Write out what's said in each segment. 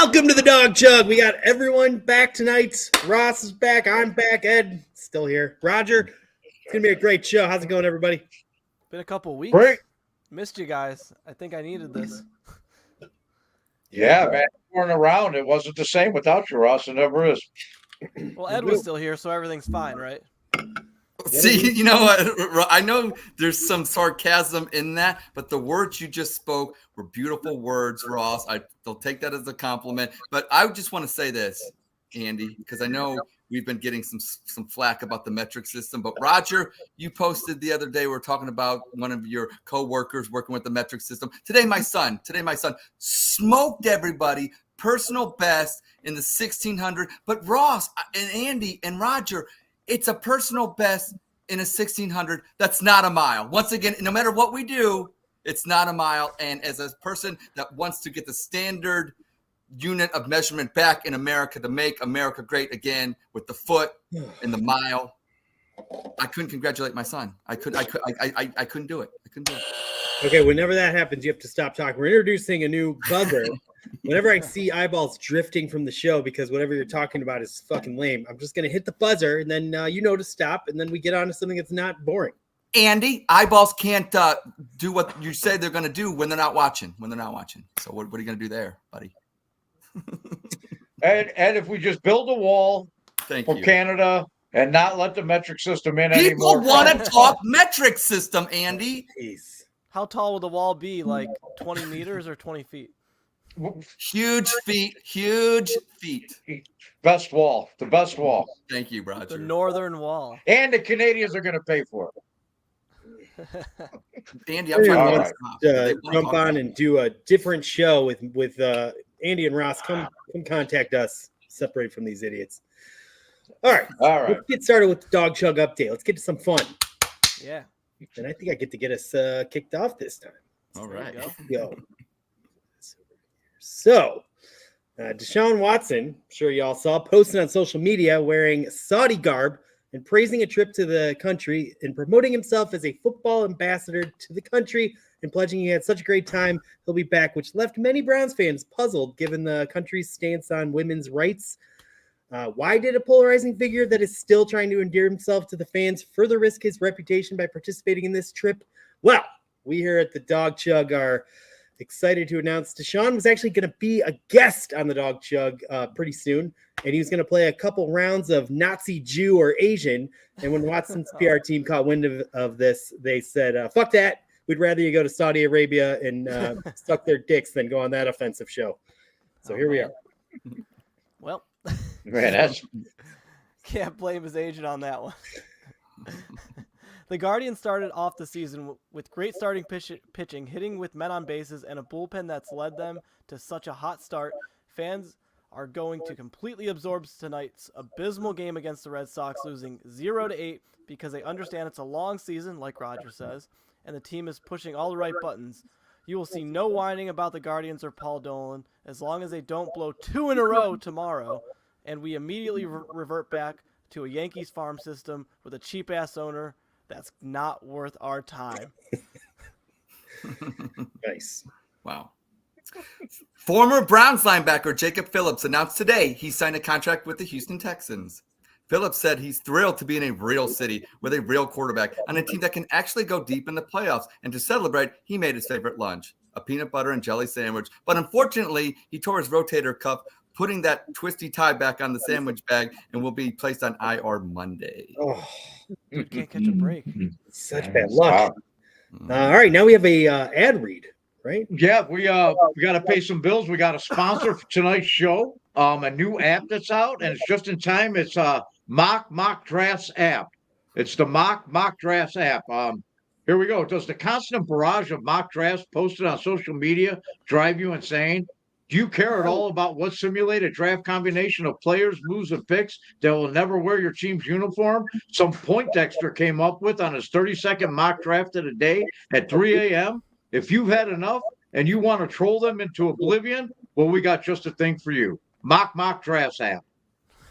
Welcome to the Dawg Chug. We got everyone back tonight. Ross is back. I'm back. Ed still here. Roger, it's gonna be a great show. How's it going, everybody? Been a couple weeks. Great. Missed you guys. I think I needed this. Yeah, man. You weren't around. It wasn't the same without you, Ross. It never is. Well, Ed was still here, so everything's fine, right? See, you know what? I know there's some sarcasm in that, but the words you just spoke were beautiful words, Ross. They'll take that as a compliment. But I just want to say this, Andy, because I know we've been getting some flack about the metric system. But Roger, you posted the other day, we were talking about one of your co-workers working with the metric system. Today, my son smoked everybody, personal best in the 1600. But Ross and Andy and Roger, it's a personal best in a 1600. That's not a mile. Once again, no matter what we do, it's not a mile. And as a person that wants to get the standard unit of measurement back in America to make America great again with the foot and the mile, I couldn't congratulate my son. I couldn't do it. I couldn't do it. Okay, whenever that happens, you have to stop talking. We're introducing a new buzzer. Whenever I see eyeballs drifting from the show because whatever you're talking about is fucking lame, I'm just going to hit the buzzer and then you know to stop, and then we get on to something that's not boring. Andy, eyeballs can't do what you say they're going to do when they're not watching. So what are you going to do there, buddy? And if we just build a wall for Canada and not let the metric system in anymore. People want to talk metric system, Andy. Jeez. How tall will the wall be? Like 20 meters or 20 feet? Huge feet. Best wall. The best wall. Thank you, Roger. The northern wall. And the Canadians are going to pay for it. Andy, I'm trying to jump on and do a different show with Andy and Ross. Come contact us. Separated from these idiots. All right. Let's get started with the Dawg Chug update. Let's get to some fun. Yeah. And I think I get to get us kicked off this time. All right. Go. So, Deshaun Watson, I'm sure y'all saw, posted on social media wearing Saudi garb and praising a trip to the country and promoting himself as a football ambassador to the country and pledging he had such a great time, he'll be back, which left many Browns fans puzzled given the country's stance on women's rights. Why did a polarizing figure that is still trying to endear himself to the fans further risk his reputation by participating in this trip? Well, we here at the Dawg Chug are excited to announce Deshaun was actually going to be a guest on the Dawg Chug pretty soon, and he was going to play a couple rounds of Nazi Jew or Asian. And when Watson's PR team caught wind of this, they said, fuck that. We'd rather you go to Saudi Arabia and suck their dicks than go on that offensive show. So here we are. Well, man, that's can't blame his agent on that one. The Guardians started off the season with great starting pitching, hitting with men on bases, and a bullpen that's led them to such a hot start. Fans are going to completely absorb tonight's abysmal game against the Red Sox, losing 0-8 because they understand it's a long season, like Roger says, and the team is pushing all the right buttons. You will see no whining about the Guardians or Paul Dolan as long as they don't blow 2 in a row tomorrow, and we immediately revert back to a Yankees farm system with a cheap-ass owner that's not worth our time. Nice. Wow. Former Browns linebacker Jacob Phillips announced today he signed a contract with the Houston Texans. Phillips said he's thrilled to be in a real city with a real quarterback on a team that can actually go deep in the playoffs. And to celebrate, he made his favorite lunch, a peanut butter and jelly sandwich. But unfortunately, he tore his rotator cuff, putting that twisty tie back on the sandwich bag, and will be placed on IR Monday. Oh, Dude, can't catch a break. Such bad luck. All right, now we have a ad read, right? Yeah, we got to pay some bills. We got a sponsor for tonight's show, a new app that's out, and it's just in time. It's Mock Drafts app. It's the Mock Drafts app. Here we go. Does the constant barrage of mock drafts posted on social media drive you insane? Do you care at all about what simulated draft combination of players, moves, and picks that will never wear your team's uniform some Poindexter came up with on his 30-second mock draft of the day at 3 a.m.? If you've had enough and you want to troll them into oblivion, well, we got just a thing for you. Mock Drafts app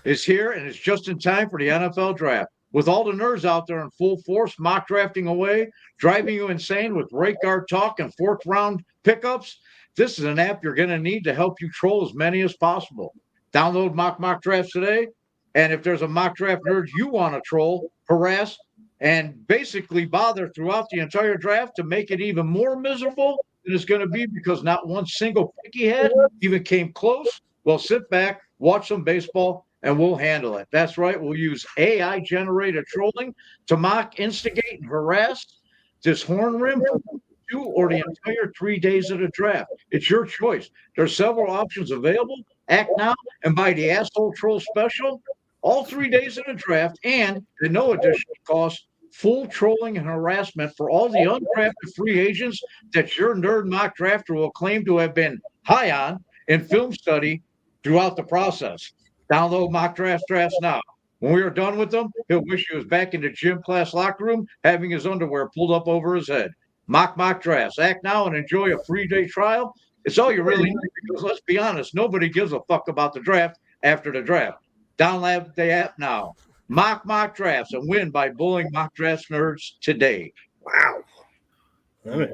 is here, and it's just in time for the NFL draft. with all the nerds out there in full force, mock drafting away, driving you insane with rate guard talk and fourth round pickups. This is an app you're going to need to help you troll as many as possible. Download Mock Drafts today. And if there's a mock draft nerd you want to troll, harass, and basically bother throughout the entire draft to make it even more miserable than it's going to be because not one single picky head even came close, well, sit back, watch some baseball, and we'll handle it. That's right. We'll use AI generated trolling to mock, instigate, and harass this horn rim for 2 or the entire 3 days of the draft. It's your choice. There's several options available. Act now and buy the Asshole Troll Special all 3 days of the draft and at no additional cost, full trolling and harassment for all the undrafted free agents that your nerd mock drafter will claim to have been high on in film study throughout the process. Download Mock Drafts now. When we are done with them, he'll wish he was back in the gym class locker room having his underwear pulled up over his head. Mock Drafts. Act now and enjoy a free day trial. It's all you really need because let's be honest, nobody gives a fuck about the draft after the draft. Download the app now. Mock Drafts and win by bullying Mock Drafts nerds today. Wow. All right.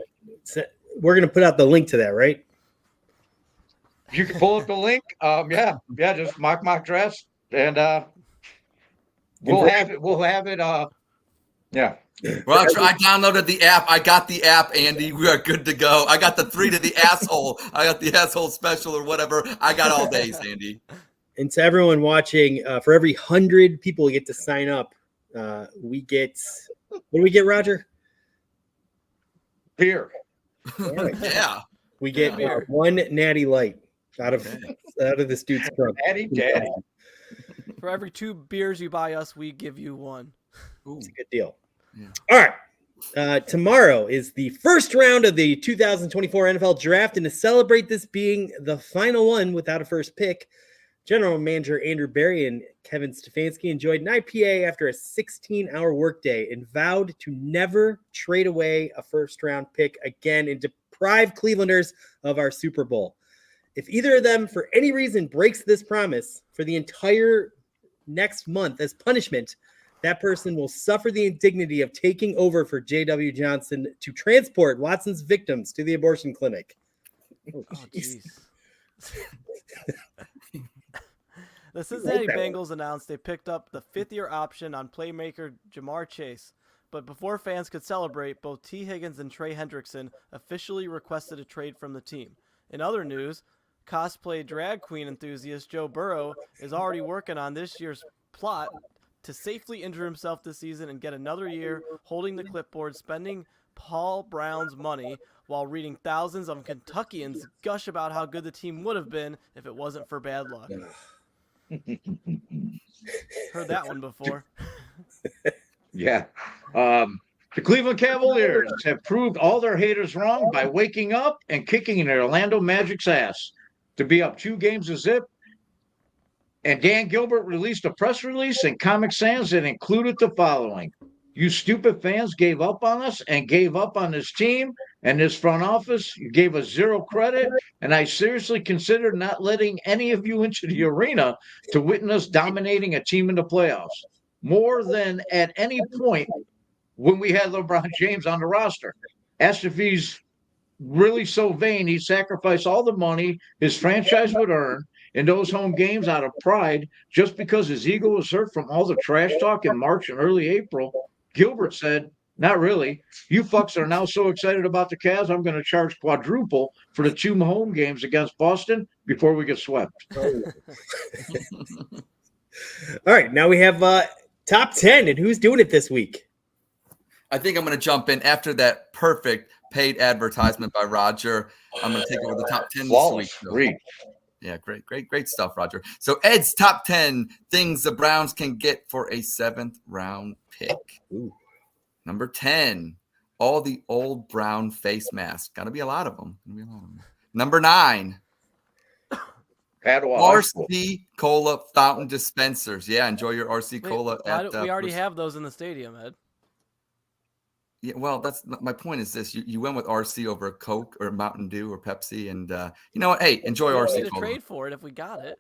We're going to put out the link to that, right? You can pull up the link. Yeah, just Mock Drafts and we'll have it. Yeah. Well, I downloaded the app. I got the app, Andy. We are good to go. I got the 3 to the asshole. I got the asshole special or whatever. I got all days, Andy. And to everyone watching, for every 100 people who get to sign up, we get – what do we get, Roger? Beer. Right. Yeah. We get one Natty Light out of this dude's trunk. Natty Daddy. For every 2 beers you buy us, we give you 1. It's a good deal. Yeah. All right. Tomorrow is the first round of the 2024 NFL Draft, and to celebrate this being the final one without a first pick, General Manager Andrew Berry and Kevin Stefanski enjoyed an IPA after a 16-hour workday and vowed to never trade away a first-round pick again and deprive Clevelanders of our Super Bowl. If either of them, for any reason, breaks this promise for the entire next month as punishment, that person will suffer the indignity of taking over for J.W. Johnson to transport Watson's victims to the abortion clinic. Oh, jeez. The Cincinnati Bengals announced they picked up the 5th-year option on playmaker Jamar Chase. But before fans could celebrate, both T. Higgins and Trey Hendrickson officially requested a trade from the team. In other news, cosplay drag queen enthusiast Joe Burrow is already working on this year's plot to safely injure himself this season and get another year holding the clipboard, spending Paul Brown's money while reading thousands of Kentuckians gush about how good the team would have been if it wasn't for bad luck. Heard that one before. Yeah. The Cleveland Cavaliers have proved all their haters wrong by waking up and kicking in Orlando Magic's ass to be up 2 games to zip. And Dan Gilbert released a press release in Comic Sans that included the following. You stupid fans gave up on us and gave up on this team and this front office. You gave us 0 credit. And I seriously considered not letting any of you into the arena to witness dominating a team in the playoffs more than at any point when we had LeBron James on the roster. Asked if he's really so vain, he sacrificed all the money his franchise would earn in those home games out of pride just because his ego was hurt from all the trash talk in March and early April. Gilbert said, not really. You fucks are now so excited about the Cavs, I'm going to charge quadruple for the 2 home games against Boston before we get swept. All right, now we have top 10, and who's doing it this week? I think I'm going to jump in after that perfect paid advertisement by Roger. I'm going to take over the top 10 this week. Read. Yeah, great stuff, Roger. So Ed's top 10 things the Browns can get for a 7th round pick. Ooh. Number 10, all the old Brown face masks. Got to be a lot of them. Number 9, RC Cola fountain dispensers. Yeah, enjoy your RC Cola. We already have those in the stadium, Ed. Yeah, well, that's my point. Is this you went with RC over Coke or Mountain Dew or Pepsi, and you know what? Hey, enjoy RC Cola. Cola. Trade for it if we got it.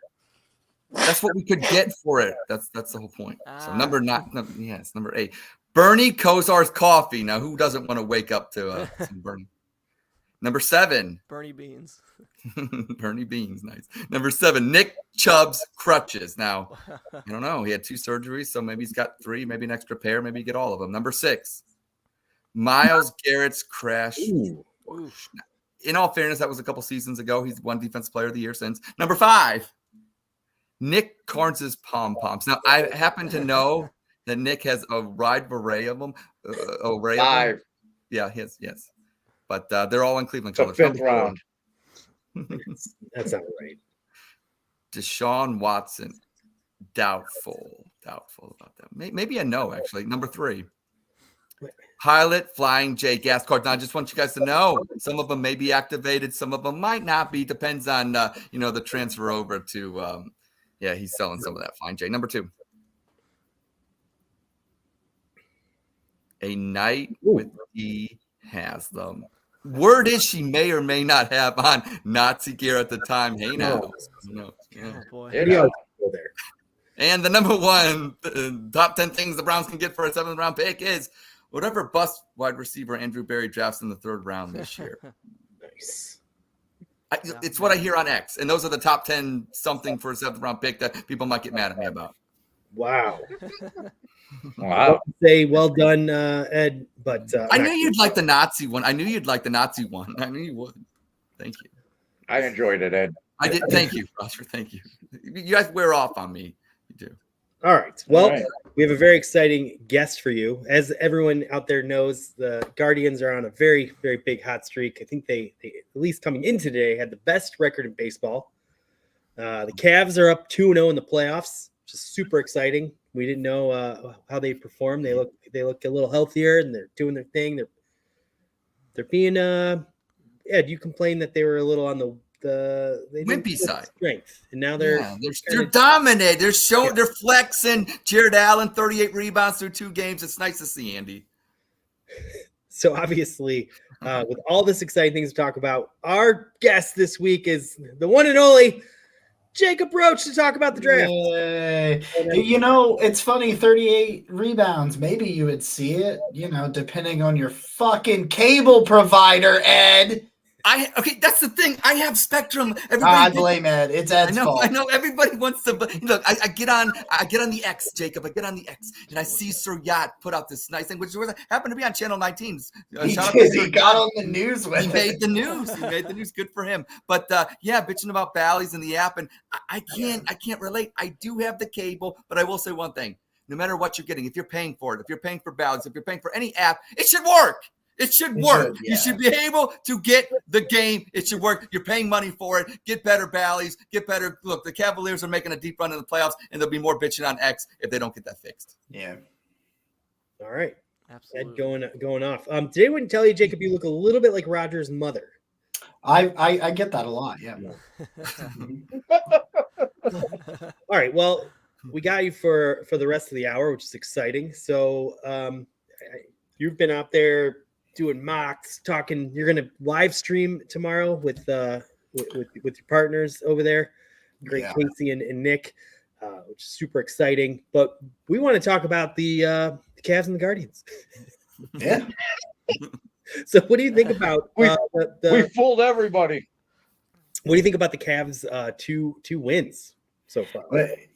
That's what we could get for it. That's the whole point. So Ah. it's number 8. Bernie Kosar's coffee. Now, who doesn't want to wake up to some Bernie? Number 7. Bernie Beans. Bernie Beans, nice. Number 7, Nick Chubb's crutches. Now, I don't know. He had 2 surgeries, so maybe he's got 3, maybe an extra pair, maybe you get all of them. Number 6, Myles Garrett's crash. Ooh. In all fairness, that was a couple seasons ago. He's won Defensive Player of the Year since. Number 5, Nick Carnes' pom-poms. Now, I happen to know that Nick has a wide array of them. Five. Yeah, yes. But they're all in Cleveland The colors. 5th round. That's not right. Deshaun Watson, doubtful about that. Maybe a no, actually. Number 3, Pilot Flying J gas card. Now, I just want you guys to know some of them may be activated, some of them might not be. Depends on the transfer over to. He's selling some of that Flying J. Number 2, A Night with D has them. Word is she may or may not have on Nazi gear at the time. Hey now. No. Oh boy. Go there. And the number 1 top 10 things the Browns can get for a 7th round pick is whatever bust wide receiver Andrew Berry drafts in the 3rd round this year. Nice. It's what I hear on X. And those are the top 10 something for a 7th round pick that people might get mad at me about. Wow. Wow. Say well done, Ed. But I knew you'd like the Nazi one. I knew you'd would. Thank you. I enjoyed it, Ed. I did. Thank you, Roger. Thank you. You guys wear off on me. You do. All right. Well, All right. we have a very exciting guest for you. As everyone out there knows, the Guardians are on a very, very big hot streak. I think they at least coming in today, had the best record in baseball. The Cavs are up 2-0 in the playoffs, which is super exciting. We didn't know how they performed. They look a little healthier, and they're doing their thing. They're being you complained that they were a little on the wimpy side strength, and now they're dominating. They're flexing. Jared Allen 38 rebounds through 2 games. It's nice to see, Andy. So obviously, with all this exciting things to talk about, our guest this week is the one and only Jacob Roach to talk about the draft. Yay. It's funny, 38 rebounds. Maybe you would see it, depending on your fucking cable provider, Ed. Okay, that's the thing. I have Spectrum. I blame Ed. It's Ed's fault. I know. Everybody wants to. Look, I get on the X, Jacob. I get on the X, and I see Sir Yacht put out this nice thing, which happened to be on Channel 19. He got on the news with it. He made the news. Good for him. But bitching about Bally's and the app, and I can't relate. I do have the cable, but I will say one thing: no matter what you're getting, if you're paying for it, if you're paying for Bally's, if you're paying for any app, it should work. It should work. You should be able to get the game. It should work. You're paying money for it. Get better Bally's. Get better. Look, the Cavaliers are making a deep run in the playoffs, and there'll be more bitching on X if they don't get that fixed. Yeah. All right. Absolutely. Ed going off. Today I wouldn't tell you, Jacob, you look a little bit like Roger's mother. I get that a lot. Yeah. All right. Well, we got you for the rest of the hour, which is exciting. So you've been out there doing mocks, talking. You're going to live stream tomorrow with your partners over there, Great Casey and Nick, which is super exciting. But we want to talk about the Cavs and the Guardians. Yeah. So what do you think about we fooled everybody? What do you think about the Cavs' two wins so far?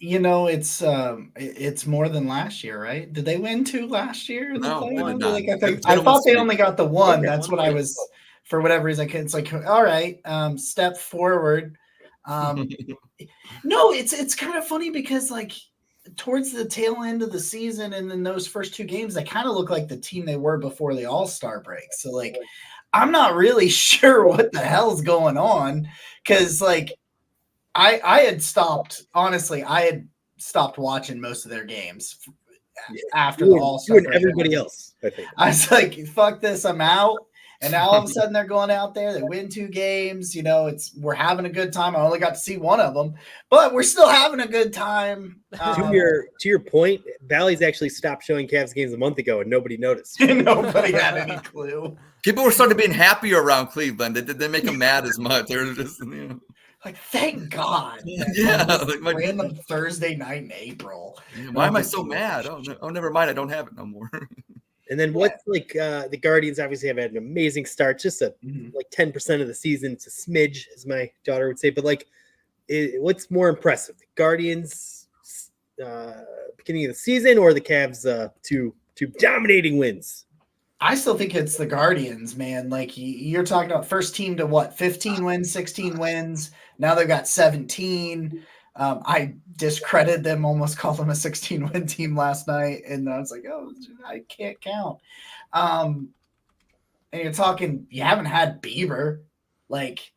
It's more than last year, right? Did they win 2 last year? No, I thought they only got the 1. That's what I was, for whatever reason. It's like, all right, step forward. No, it's kind of funny because towards the tail end of the season and then those first 2 games, they kind of look like the team they were before the All-Star break. So I'm not really sure what the hell's going on because I had stopped watching most of their games after the All-Star break. Everybody else, I think. I was like, fuck this, I'm out. And now all of a sudden they're going out there, they win 2 games. We're having a good time. I only got to see one of them, but we're still having a good time. To your point, Bally's actually stopped showing Cavs games a month ago, and nobody noticed. Nobody had any clue. People were starting being happier around Cleveland. They didn't make them mad as much. They were just, Like, thank God. Yeah, On this like my- random Thursday night in April. Why am I so mad? Oh, never mind. I don't have it no more. And then what's like the Guardians obviously have had an amazing start, just like 10% of the season. It's a smidge, as my daughter would say. But like, what's more impressive, the Guardians beginning of the season or the Cavs two dominating wins? I still think it's the Guardians, man. Like you're talking about first team to what, 15 wins, 16 wins. Now they've got 17. I discredited them, almost called them a 16-win team last night. And I was like, oh, I can't count. And you're talking, you haven't had Bieber. Like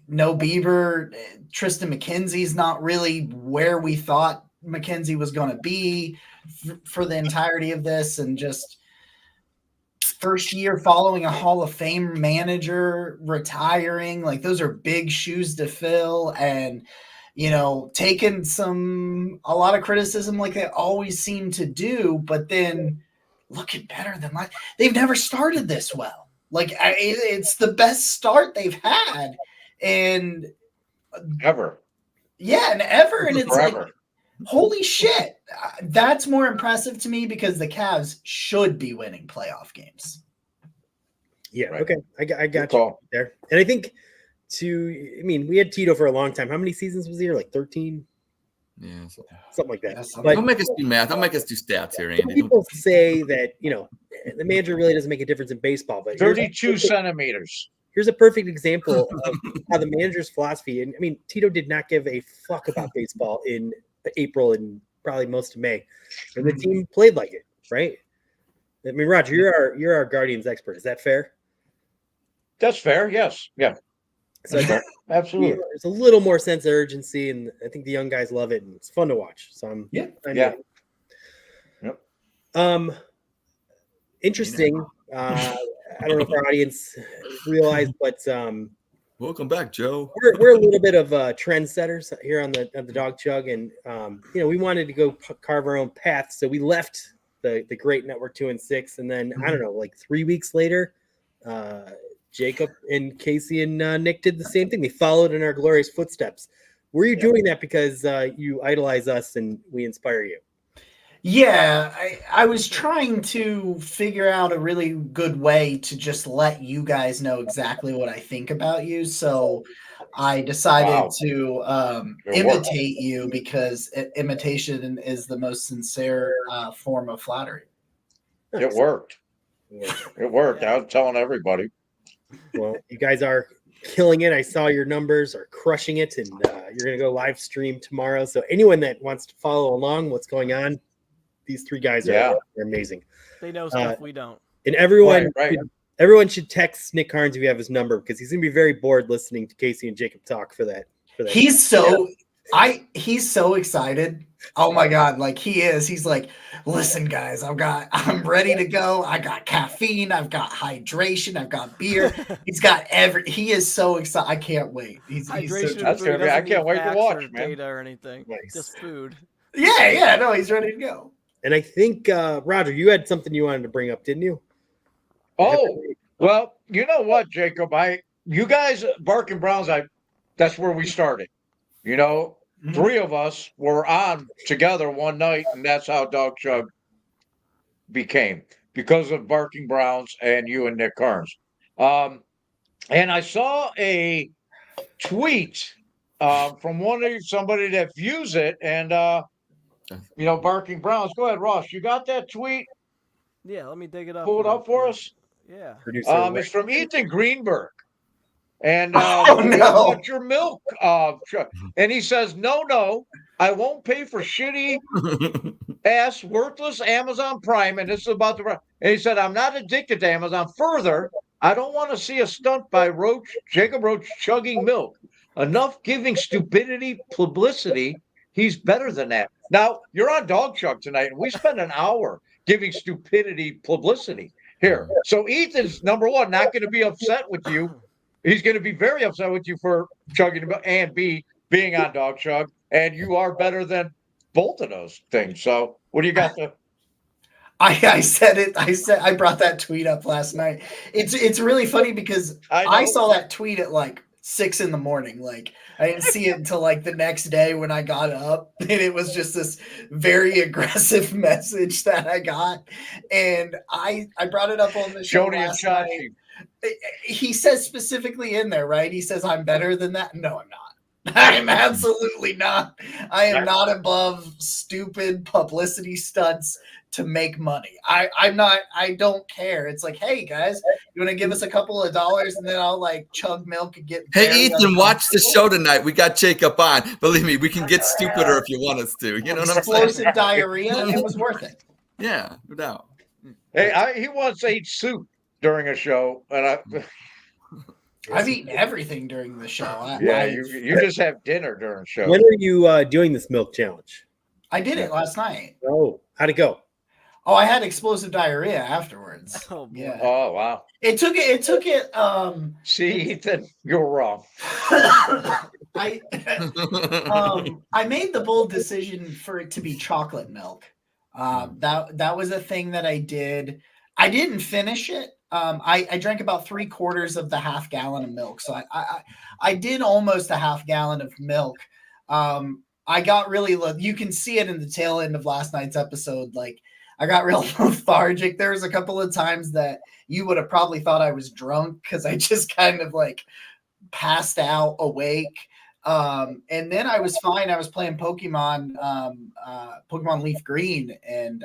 no Bieber. Tristan McKenzie's not really where we thought McKenzie was going to be for the entirety of this. And just first year following a Hall of Fame manager retiring, like those are big shoes to fill. And taking a lot of criticism like they always seem to do, but then looking better than like they've never started this well. Like it's the best start they've had and Ever. Yeah, and ever. And it's Forever. like, holy shit. That's more impressive to me because the Cavs should be winning playoff games. Yeah, Right. okay. I got Good you call. there. And I think we had Tito for a long time. How many seasons was he here? Like 13? Yeah. So. Something like that. Yes, But Don't make us do math. Don't make us do stats here, some Andy. people say that, the manager really doesn't make a difference in baseball. But 32 centimeters. here's a perfect example of how the manager's philosophy, and I mean, Tito did not give a fuck about baseball in April and probably most of May. And the team played like it, right? I mean, Roger, you're our Guardians expert. Is that fair? That's fair. Yes. Yeah. So That's fair. Absolutely. there's a little more sense of urgency, and I think the young guys love it, and it's fun to watch. So I'm Yeah. Yep. Interesting. I don't know if our audience realized, but Welcome back, Joe. we're a little bit of trendsetters here on the Dawg Chug, and we wanted to go carve our own path, so we left the great Network 2 and 6, and then I don't know, like 3 weeks later, Jacob and Casey and Nick did the same thing. They followed in our glorious footsteps. Were you doing that because you idolize us and we inspire you? Yeah, I was trying to figure out a really good way to just let you guys know exactly what I think about you. So I decided Wow. to Good work. imitate you because imitation is the most sincere form of flattery. It worked. It worked. I was telling everybody. Well, you guys are killing it. I saw your numbers are crushing it, and you're going to go live stream tomorrow. So anyone that wants to follow along what's going on, these three guys are amazing. They know stuff we don't. And everyone, Right. everyone should text Nick Carnes if you have his number, because he's going to be very bored listening to Casey and Jacob talk for that. He's so excited. Oh my God. Like he is. He's like, listen, guys, I'm ready to go. I got caffeine. I've got hydration. I've got beer. He is so excited. I can't wait. He's so Hydration That's food gonna be- I doesn't can't need wait to facts watch, or man. data or anything. Nice. Just food. Yeah. No, he's ready to go. And I think, Roger, you had something you wanted to bring up, didn't you? Oh, well, you know what, Jacob? You guys, Barking Browns, that's where we started. Three of us were on together one night, and that's how Dawg Chug became, because of Barking Browns and you and Nick Carnes. And I saw a tweet from somebody that views it, and Barking Browns. Go ahead, Ross. You got that tweet? Yeah, let me dig it up. Pull it up for us. Yeah. It's from Ethan Greenberg. And Oh, we no. want your milk. And he says, no, I won't pay for shitty ass, worthless Amazon Prime. And this is about the. And he said, I'm not addicted to Amazon. Further, I don't want to see a stunt by Jacob Roach chugging milk. Enough giving stupidity publicity. He's better than that. Now, you're on Dawg Chug tonight, and we spent an hour giving stupidity publicity here. So Ethan's, number one, not going to be upset with you. He's going to be very upset with you for chugging and B, being on Dawg Chug, and you are better than both of those things. So what do you got to? I said it. I brought that tweet up last night. It's really funny because I saw that tweet at like 6 in the morning. Like I didn't see it until like the next day when I got up, and it was just this very aggressive message that I got. And I brought it up on the show Joni and last night. Chachi. He says specifically in there, right? He says, I'm better than that. No, I'm not. I am absolutely not. I am not above stupid publicity stunts to make money. I'm not. I don't care. It's like, hey guys, you want to give us a couple of dollars and then I'll like chug milk and get. Hey, Ethan, watch the show tonight. We got Jacob on. Believe me, we can get stupider if you want us to. You know what I'm saying? Explosive diarrhea. It was worth it. Yeah, no doubt. Hey, he once ate soup during a show, and I've eaten everything during the show. you just have dinner during the show. When are you doing this milk challenge? I did it last night. Oh, how'd it go? Oh, I had explosive diarrhea afterwards. Oh, boy. Yeah. Oh wow! It took it. See, Ethan, you're wrong. I made the bold decision for it to be chocolate milk. That was a thing that I did. I didn't finish it. I drank about 3/4 of the half gallon of milk. So I did almost a half gallon of milk. I got really you can see it in the tail end of last night's episode. Like I got real lethargic. There was a couple of times that you would have probably thought I was drunk because I just kind of like passed out awake. And then I was fine. I was playing Pokemon Leaf Green, and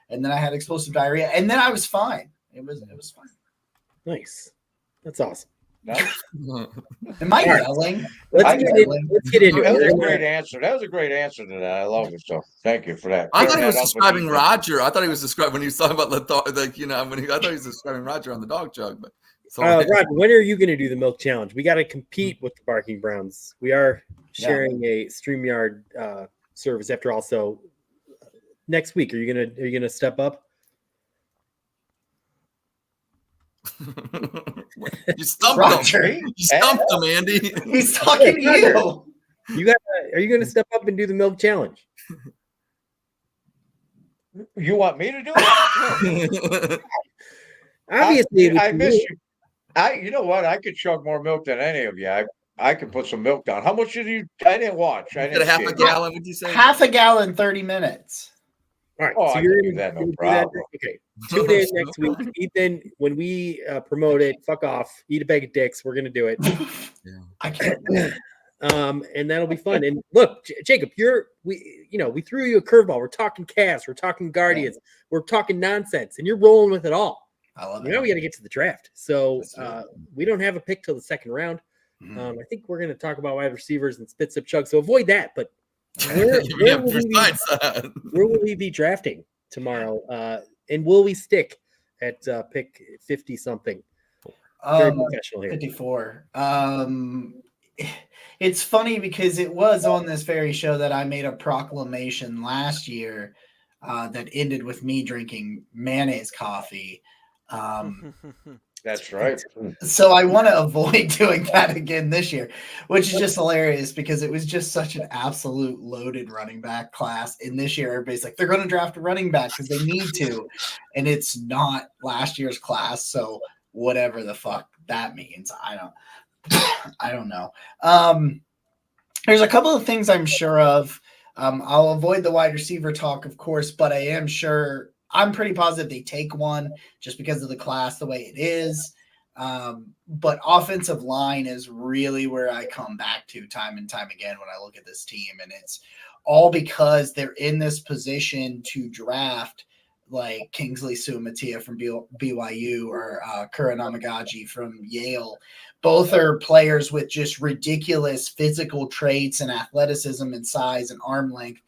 then I had explosive diarrhea, and then I was fine. It was fine. Nice. That's awesome. Am I yelling? Let's get into That was a it. great answer. That was a great answer to that. I love it. So thank you for that. I thought he was Clearing that up with describing Ethan. Roger. I thought he was describing when he was talking about I thought he was describing Roger on the Dawg Chug. But Rod, when are you going to do the milk challenge? We got to compete with the Barking Browns. We are sharing a StreamYard service after all. So next week, are you gonna step up? You stumped Roger. him. You stumped him, Andy. He's talking to you. Are you gonna step up and do the milk challenge? You want me to do it? Obviously, I miss you. You know what? I could chug more milk than any of you. I could put some milk down. How much did you? I didn't watch. I Did a didn't half see a it. gallon? Would you say? Half a gallon, 30 minutes. All right, Oh, so I you're can do that, no problem. Okay, tune in next week, Ethan. When we promote it, fuck off, eat a bag of dicks. We're gonna do it, I can't. and that'll be fun. And look, Jacob, we threw you a curveball. We're talking Cavs, we're talking Guardians, we're talking nonsense, and you're rolling with it all. I love Now it. we got to get to the draft. So That's right. we don't have a pick till the second round. Mhm. I think we're going to talk about wide receivers and spit sip chug. So avoid that. But You have besides that. where will we be drafting tomorrow? And will we stick at pick 50 something? Very professional here. 54. It's funny because it was on this very show that I made a proclamation last year that ended with me drinking mayonnaise coffee. That's right. So I want to avoid doing that again this year, which is just hilarious because it was just such an absolute loaded running back class. And this year, everybody's like, they're going to draft a running back because they need to. And it's not last year's class. So whatever the fuck that means, I don't know. There's a couple of things I'm sure of. I'll avoid the wide receiver talk, of course, but I am sure. I'm pretty positive they take one just because of the class, the way it is. But offensive line is really where I come back to time and time again when I look at this team. And it's all because they're in this position to draft like Kingsley Suamatia from BYU or Kura Namagaji from Yale. Both are players with just ridiculous physical traits and athleticism and size and arm length.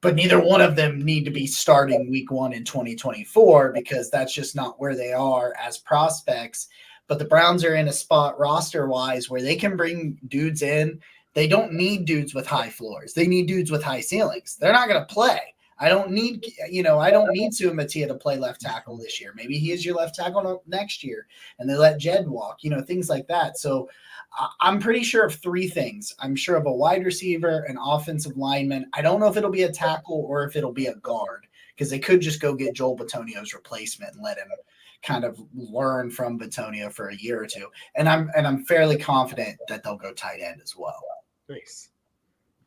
But neither one of them need to be starting week 1 in 2024 because that's just not where they are as prospects. But the Browns are in a spot roster-wise where they can bring dudes in. They don't need dudes with high floors. They need dudes with high ceilings. They're not going to play. I don't need Suamatia to play left tackle this year. Maybe he is your left tackle next year, and they let Jed walk, things like that. So I'm pretty sure of 3 things. I'm sure of a wide receiver, an offensive lineman. I don't know if it'll be a tackle or if it'll be a guard because they could just go get Joel Bitonio's replacement and let him kind of learn from Bitonio for a year or two. And I'm fairly confident that they'll go tight end as well. Nice.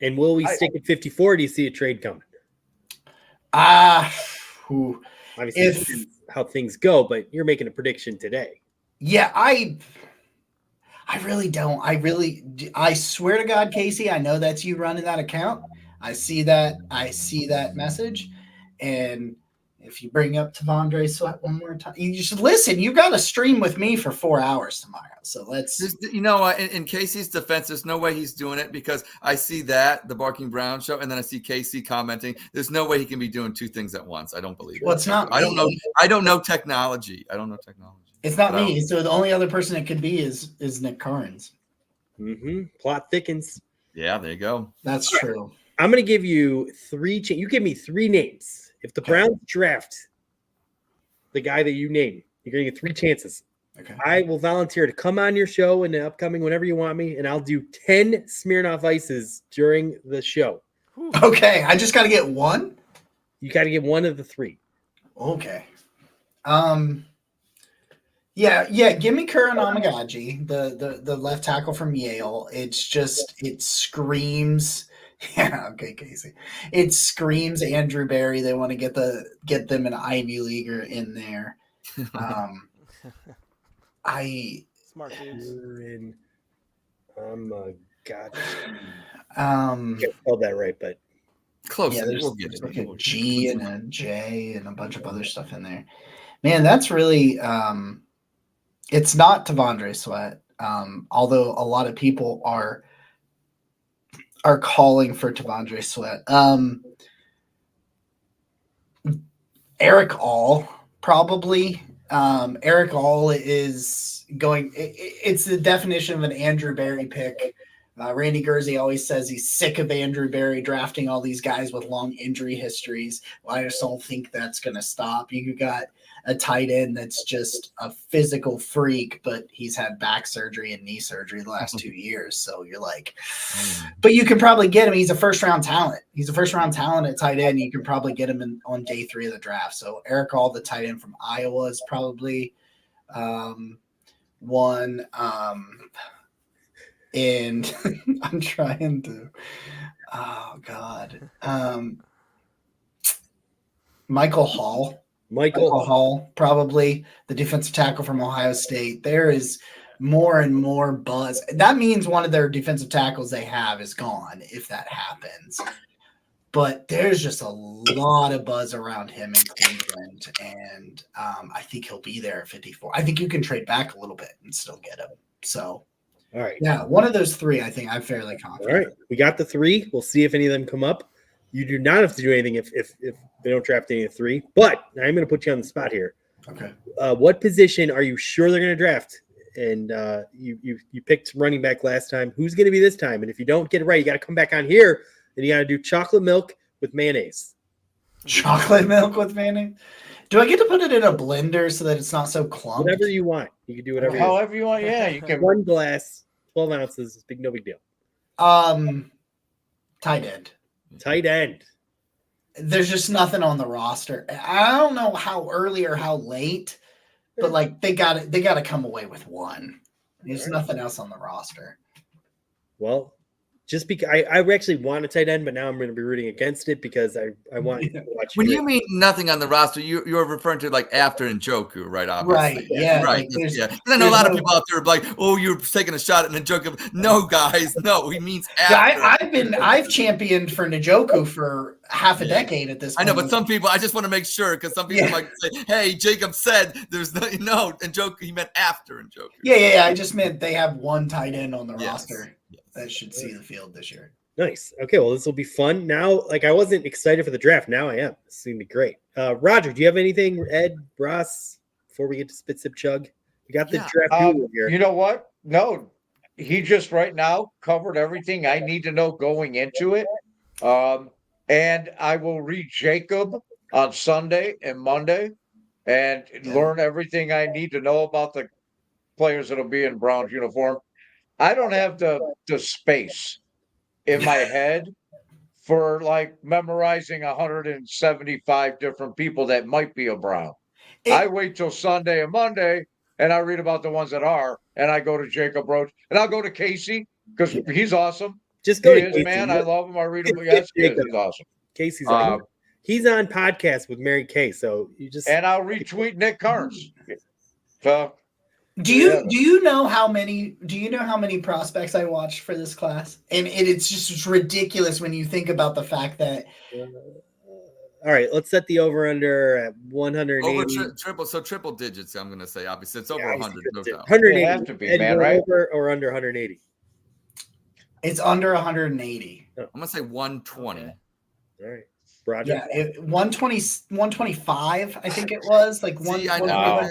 And will we stick at 54? Or do you see a trade coming? Obviously, it depends how things go, but you're making a prediction today. Yeah, I really don't. I swear to God, Casey, I know that's you running that account. I see that message. And if you bring up T'Vondre Sweat one more time, you just listen. You got to stream with me for 4 hours tomorrow. So let's. In Casey's defense, there's no way he's doing it because I see that the Barking Brown show, and then I see Casey commenting. There's no way he can be doing two things at once. I don't believe it. Well, it's not. I don't know. I don't know technology. It's not me. So the only other person it could be is Nick Carnes. Plot thickens. Yeah, there you go. That's true. I'm going to give you three. You give me three names. If the Browns draft the guy that you name, you're going to get 3 chances. Okay. I will volunteer to come on your show in the upcoming, whenever you want me, and I'll do 10 Smirnoff Ices during the show. Okay. I just got to get one? You got to get one of the 3. Okay. Yeah. Give me Kuran Amagaji, the left tackle from Yale. It screams. Yeah, okay, Casey. It screams Andrew Berry. They want to get them an Ivy Leaguer in there. Smart dudes. God. I spelled that right, but close. Yeah, We'll get there's it. like a G and a J and a bunch of other stuff in there. Man, that's really it's not T'Vondre Sweat. Although a lot of people are calling for T'Vondre Sweat. Eric All, probably. Eric All is going. It's the definition of an Andrew Berry pick. Randy Gurzy always says he's sick of Andrew Berry drafting all these guys with long injury histories. Well, I just don't think that's going to stop. You got a tight end that's just a physical freak, but he's had back surgery and knee surgery the last 2 years. So you're like, but you can probably get him. He's a first-round talent. He's a first-round talent at tight end. You can probably get him on day 3 of the draft. So Eric All, the tight end from Iowa, is probably one. And I'm trying to, oh God, Michael Hall, probably the defensive tackle from Ohio State. There is more and more buzz. That means one of their defensive tackles they have is gone if that happens. But there's just a lot of buzz around him in Cleveland, and I think he'll be there at 54. I think you can trade back a little bit and still get him. So, all right. Yeah, one of those 3, I think I'm fairly confident. All right. We got the 3. We'll see if any of them come up. You do not have to do anything if they don't draft any of the 3. But I'm going to put you on the spot here. Okay. What position are you sure they're going to draft? And you picked running back last time. Who's going to be this time? And if you don't get it right, you got to come back on here and you got to do chocolate milk with mayonnaise. Chocolate milk with mayonnaise? Do I get to put it in a blender so that it's not so clumped? Whatever you want. You can do whatever However you want. Yeah, you can. 1 glass, 12 ounces. No big deal. Tight end. Tight end. There's just nothing on the roster. I don't know how early or how late, but like they got to come away with one. There's nothing else on the roster. Well, just because I actually want a tight end, but now I'm going to be rooting against it because I want to watch. When you mean nothing on the roster, you're referring to like after Njoku, right? Obviously. Right. Yeah. Right. Like Yeah. I know a lot of people out there are like, "Oh, you're taking a shot at Njoku." No, guys, no. He means after. I've championed for Njoku for half a decade at this point. I know, but some people, I just want to make sure because some people might say, "Hey, Jacob said there's no Njoku." He meant after Njoku. Yeah. I just meant they have one tight end on the roster that should see the field this year. Nice. Okay, well, this will be fun. Now, like I wasn't excited for the draft. Now I am. This is going to be great. Roger, do you have anything, Ed, Ross, before we get to Spit Sip Chug? We got the draft guru here. You know what? No, he just right now covered everything I need to know going into it. And I will read Jacob on Sunday and Monday and learn everything I need to know about the players that'll be in Browns uniform. I don't have the space in my head for like memorizing 175 different people that might be a Brown. I wait till Sunday and Monday, and I read about the ones that are, and I go to Jacob Roach, and I'll go to Casey because he's awesome. Just go He to is, Casey. man. I love him. I read him. Yes, he is. He's awesome. Casey's on. He's on podcast with Mary Kay, so you just and I'll retweet Nick Carnes. So Do you know how many prospects I watched for this class? And it's just ridiculous when you think about the fact that all right, let's set the over under at 180. Over triple digits. I'm gonna say obviously it's over 100. No doubt. 180 it have to be, man, right? Over or under 180. it's under 180. I'm gonna say 120. All right, Roger. Yeah, 120, 125, I think it was like one. See, I know. Wow.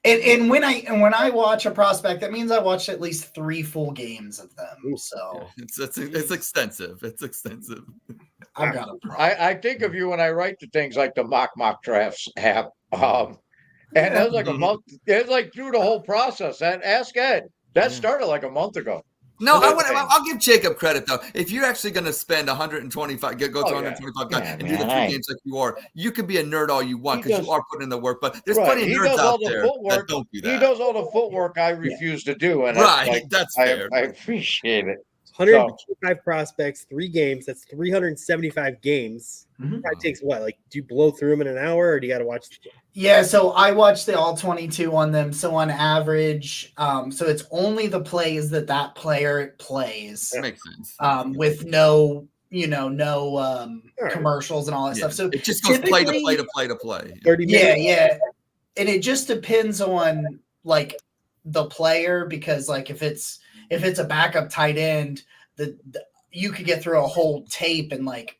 And when I watch a prospect, that means I watched at least 3 full games of them. So It's extensive. It's extensive. I've got a problem. I think of you when I write the things like the mock drafts app. And that was like a month. It was like through the whole process. And Ask Ed. That started like a month ago. No, I'll give Jacob credit though. If you're actually going to spend 125, go to 125 guys and do the 3 games like you are, you can be a nerd all you want because you are putting in the work. But there's plenty of nerds out there that don't do that. He does all the footwork I refuse to do, and that's fair. I appreciate it. 125 prospects, 3 games. That's 375 games. Mhm. Probably takes what? Like, do you blow through them in an hour, or do you got to watch? Yeah, so I watched the all 22 on them. So on average, so it's only the plays that player plays, That makes sense. with no commercials and all that stuff. So it just goes play to play to play to play. 30 minutes. yeah, and it just depends on like the player because like if it's a backup tight end, you could get through a whole tape in like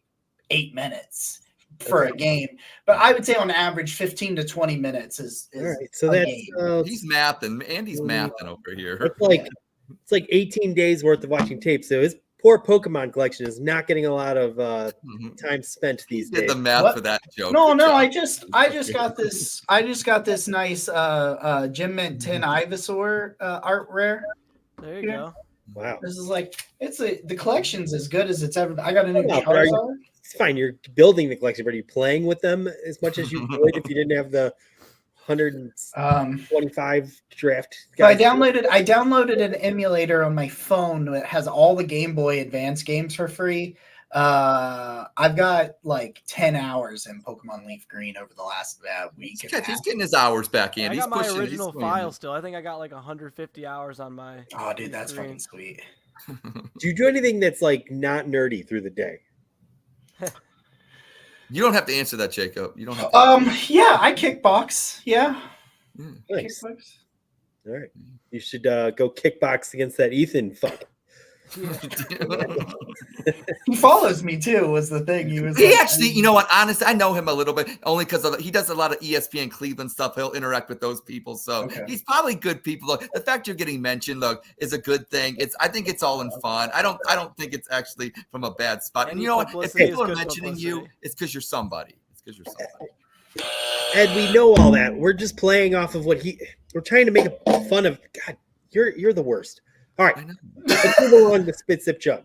8 minutes for a game, but I would say on average 15 to 20 minutes is All right, so a that's game. He's mathing. Andy's mathing over here. it's like 18 days worth of watching tape. So his poor Pokemon collection is not getting a lot of time spent these days. Did the math What? for that joke. No, Good job. I just got this. I just got this nice Gym Mint 10 Ivysaur art rare. There you go. Wow, This is like the collection's as good as it's ever. I got a new No, but are you- Charizard. it's fine. You're building the collection, but are you playing with them as much as you would if you didn't have the 125 draft? So I guys? downloaded an emulator on my phone that has all the Game Boy Advance games for free. I've got like 10 hours in Pokemon Leaf Green over the last week. And a He's half. getting his hours back, I Andy. got He's my pushing it. He's original swinging. file still. I think I got like 150 hours on my. Oh, dude, that's Green. fucking sweet. Do you do anything that's like not nerdy through the day? You don't have to answer that, Jacob. You don't have to. Yeah, I kickbox. Yeah, Nice. kickbox. All right, you should go kickbox against that Ethan fuck. He follows me too. Was the thing he was? He like- actually, you know what? Honestly, I know him a little bit only because he does a lot of ESPN Cleveland stuff. He'll interact with those people, so Okay. he's probably good people. Look, the fact you're getting mentioned, look, is a good thing. I think it's all in fun. I don't think it's actually from a bad spot. And you know what? If Publicity is people are good mentioning you, publicity. it's because you're somebody. It's because you're somebody. Ed, we know all that. We're just playing off of we're trying to make fun of. God, you're the worst. All right, I know. let's move along to Spit Sip Chug.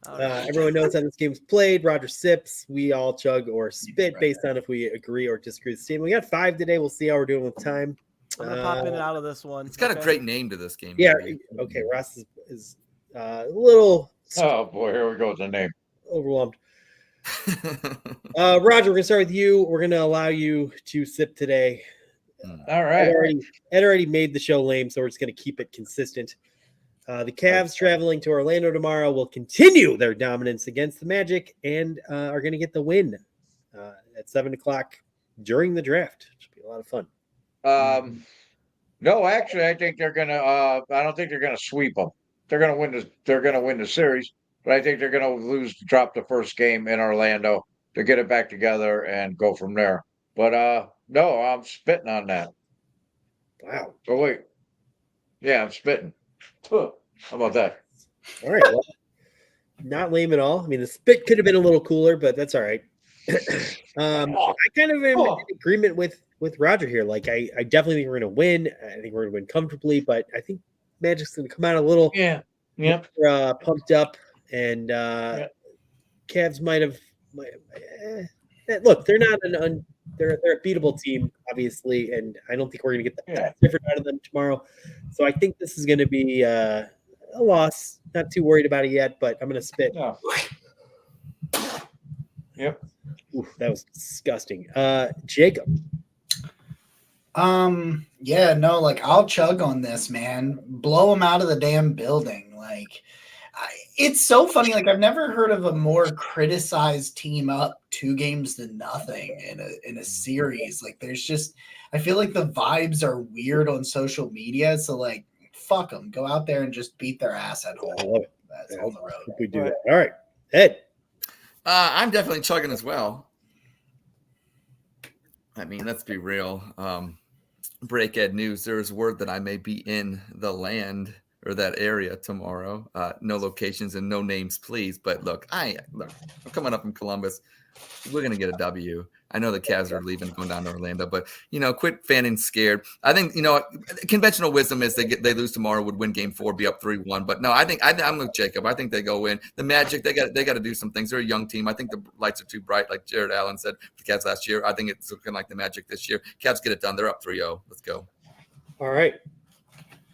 All right. Everyone knows how this game's played. Roger sips, we all chug or spit based on if we agree or disagree with the statement. We got 5 today. We'll see how we're doing with time. I'm gonna pop in and out of this one. It's got a okay? great name to this game. Yeah, okay. Ross is a little Oh boy, here we go with the name. overwhelmed. Roger, we're gonna start with you. We're gonna allow you to sip today. All right. Ed already made the show lame, so we're just gonna keep it consistent. The Cavs traveling to Orlando tomorrow will continue their dominance against the Magic and are going to get the win at 7:00 during the draft. It should be a lot of fun. No, actually, I think they're gonna. I don't think they're gonna sweep them. They're gonna win this. They're gonna win the series, but I think they're gonna drop the first game in Orlando to get it back together and go from there. But no, I'm spitting on that. Wow. Oh wait, yeah, I'm spitting. Huh. How about that? All right. Well, not lame at all. I mean, the spit could have been a little cooler, but that's all right. I kind of am in agreement with Roger here. Like, I definitely think we're going to win. I think we're going to win comfortably, but I think Magic's going to come out a little Yeah. pumped up, and Cavs might have. Look, they're not they're a beatable team, obviously, and I don't think we're going to get the best effort out of them tomorrow. So I think this is going to be a loss. Not too worried about it yet, but I'm going to spit. No. Yep. Oof, that was disgusting. Jacob. Yeah, no, like I'll chug on this, man. Blow them out of the damn building. Like, it's so funny. Like, I've never heard of a more criticized team up 2-0 in a series. Like, I feel like the vibes are weird on social media. So, like, fuck them. Go out there and just beat their ass at home. I love it. That's on the road. We do that. All right, Ed. I'm definitely chugging as well. I mean, let's be real. Break Ed news. There is word that I may be in the land or that area tomorrow. No locations and no names, please. But look, I'm coming up from Columbus. We're gonna get a W. I know the Cavs are leaving, going down to Orlando, but quit fanning scared. I think conventional wisdom is they lose tomorrow, would win Game 4, be up 3-1. But no, I'm with Jacob. I think they go in. The Magic, they got to do some things. They're a young team. I think the lights are too bright, like Jared Allen said for the Cavs last year. I think it's looking like the Magic this year. Cavs get it done. They're up 3-0. Let's go. All right.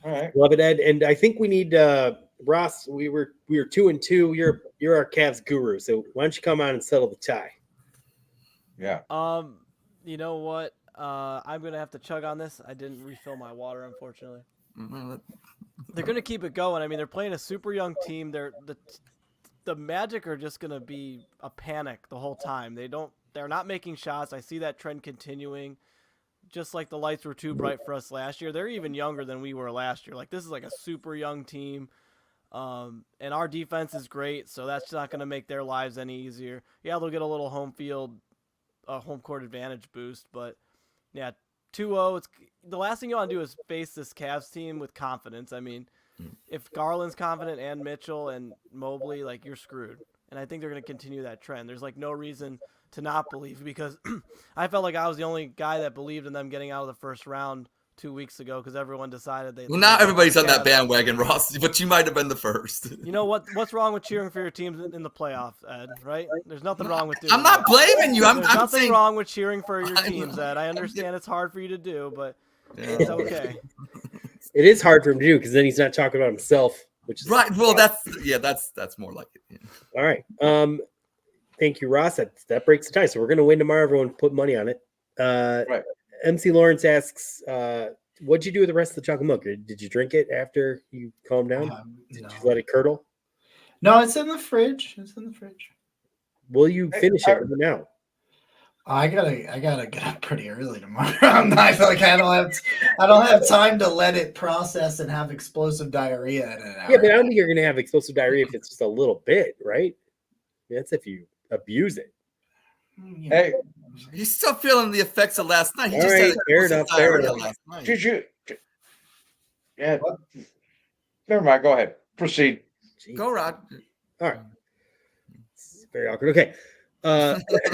All right. Love it, Ed. And I think we need Ross. We were 2-2. You're our Cavs guru. So why don't you come on and settle the tie? Yeah. You know what? I'm gonna have to chug on this. I didn't refill my water, unfortunately. They're gonna keep it going. I mean, they're playing a super young team. The Magic are just gonna be a panic the whole time. They're not making shots. I see that trend continuing. Just like the lights were too bright for us last year. They're even younger than we were last year. Like, this is like a super young team. And our defense is great, so that's not gonna make their lives any easier. Yeah, they'll get a little home court advantage boost, but yeah, 2-0. It's the last thing you want to do is face this Cavs team with confidence. I mean, if Garland's confident and Mitchell and Mobley, like, you're screwed. And I think they're going to continue that trend. There's like no reason to not believe, because I felt like I was the only guy that believed in them getting out of the first round 2 weeks ago, because everyone decided they. Well, now everybody's on that bandwagon, Ross, but you might have been the first. You know what? What's wrong with cheering for your teams in the playoffs, Ed? Right? There's nothing wrong with doing. I'm not blaming you. There's I'm nothing saying wrong with cheering for your teams, Ed. I understand it's hard for you to do, but it's okay. It is hard for him to do because then he's not talking about himself, which is right. Well, that's more like it. Yeah. All right. Thank you, Ross. That breaks the tie. So we're going to win tomorrow. Everyone put money on it. Right. MC Lawrence asks, what'd you do with the rest of the chocolate milk? Did you drink it after you calmed down? Did you let it curdle? No, it's in the fridge. Will you finish it now? I gotta get up pretty early tomorrow. I feel like I don't have time to let it process and have explosive diarrhea in an hour. Yeah, but I don't think you're going to have explosive diarrhea if it's just a little bit, right? That's if you abuse it. Hey, he's still feeling the effects of last night. He All just right, had fair enough. last night. did you? Yeah. Never mind. Go ahead. Proceed. Go, Rod. All right. It's very awkward. Okay.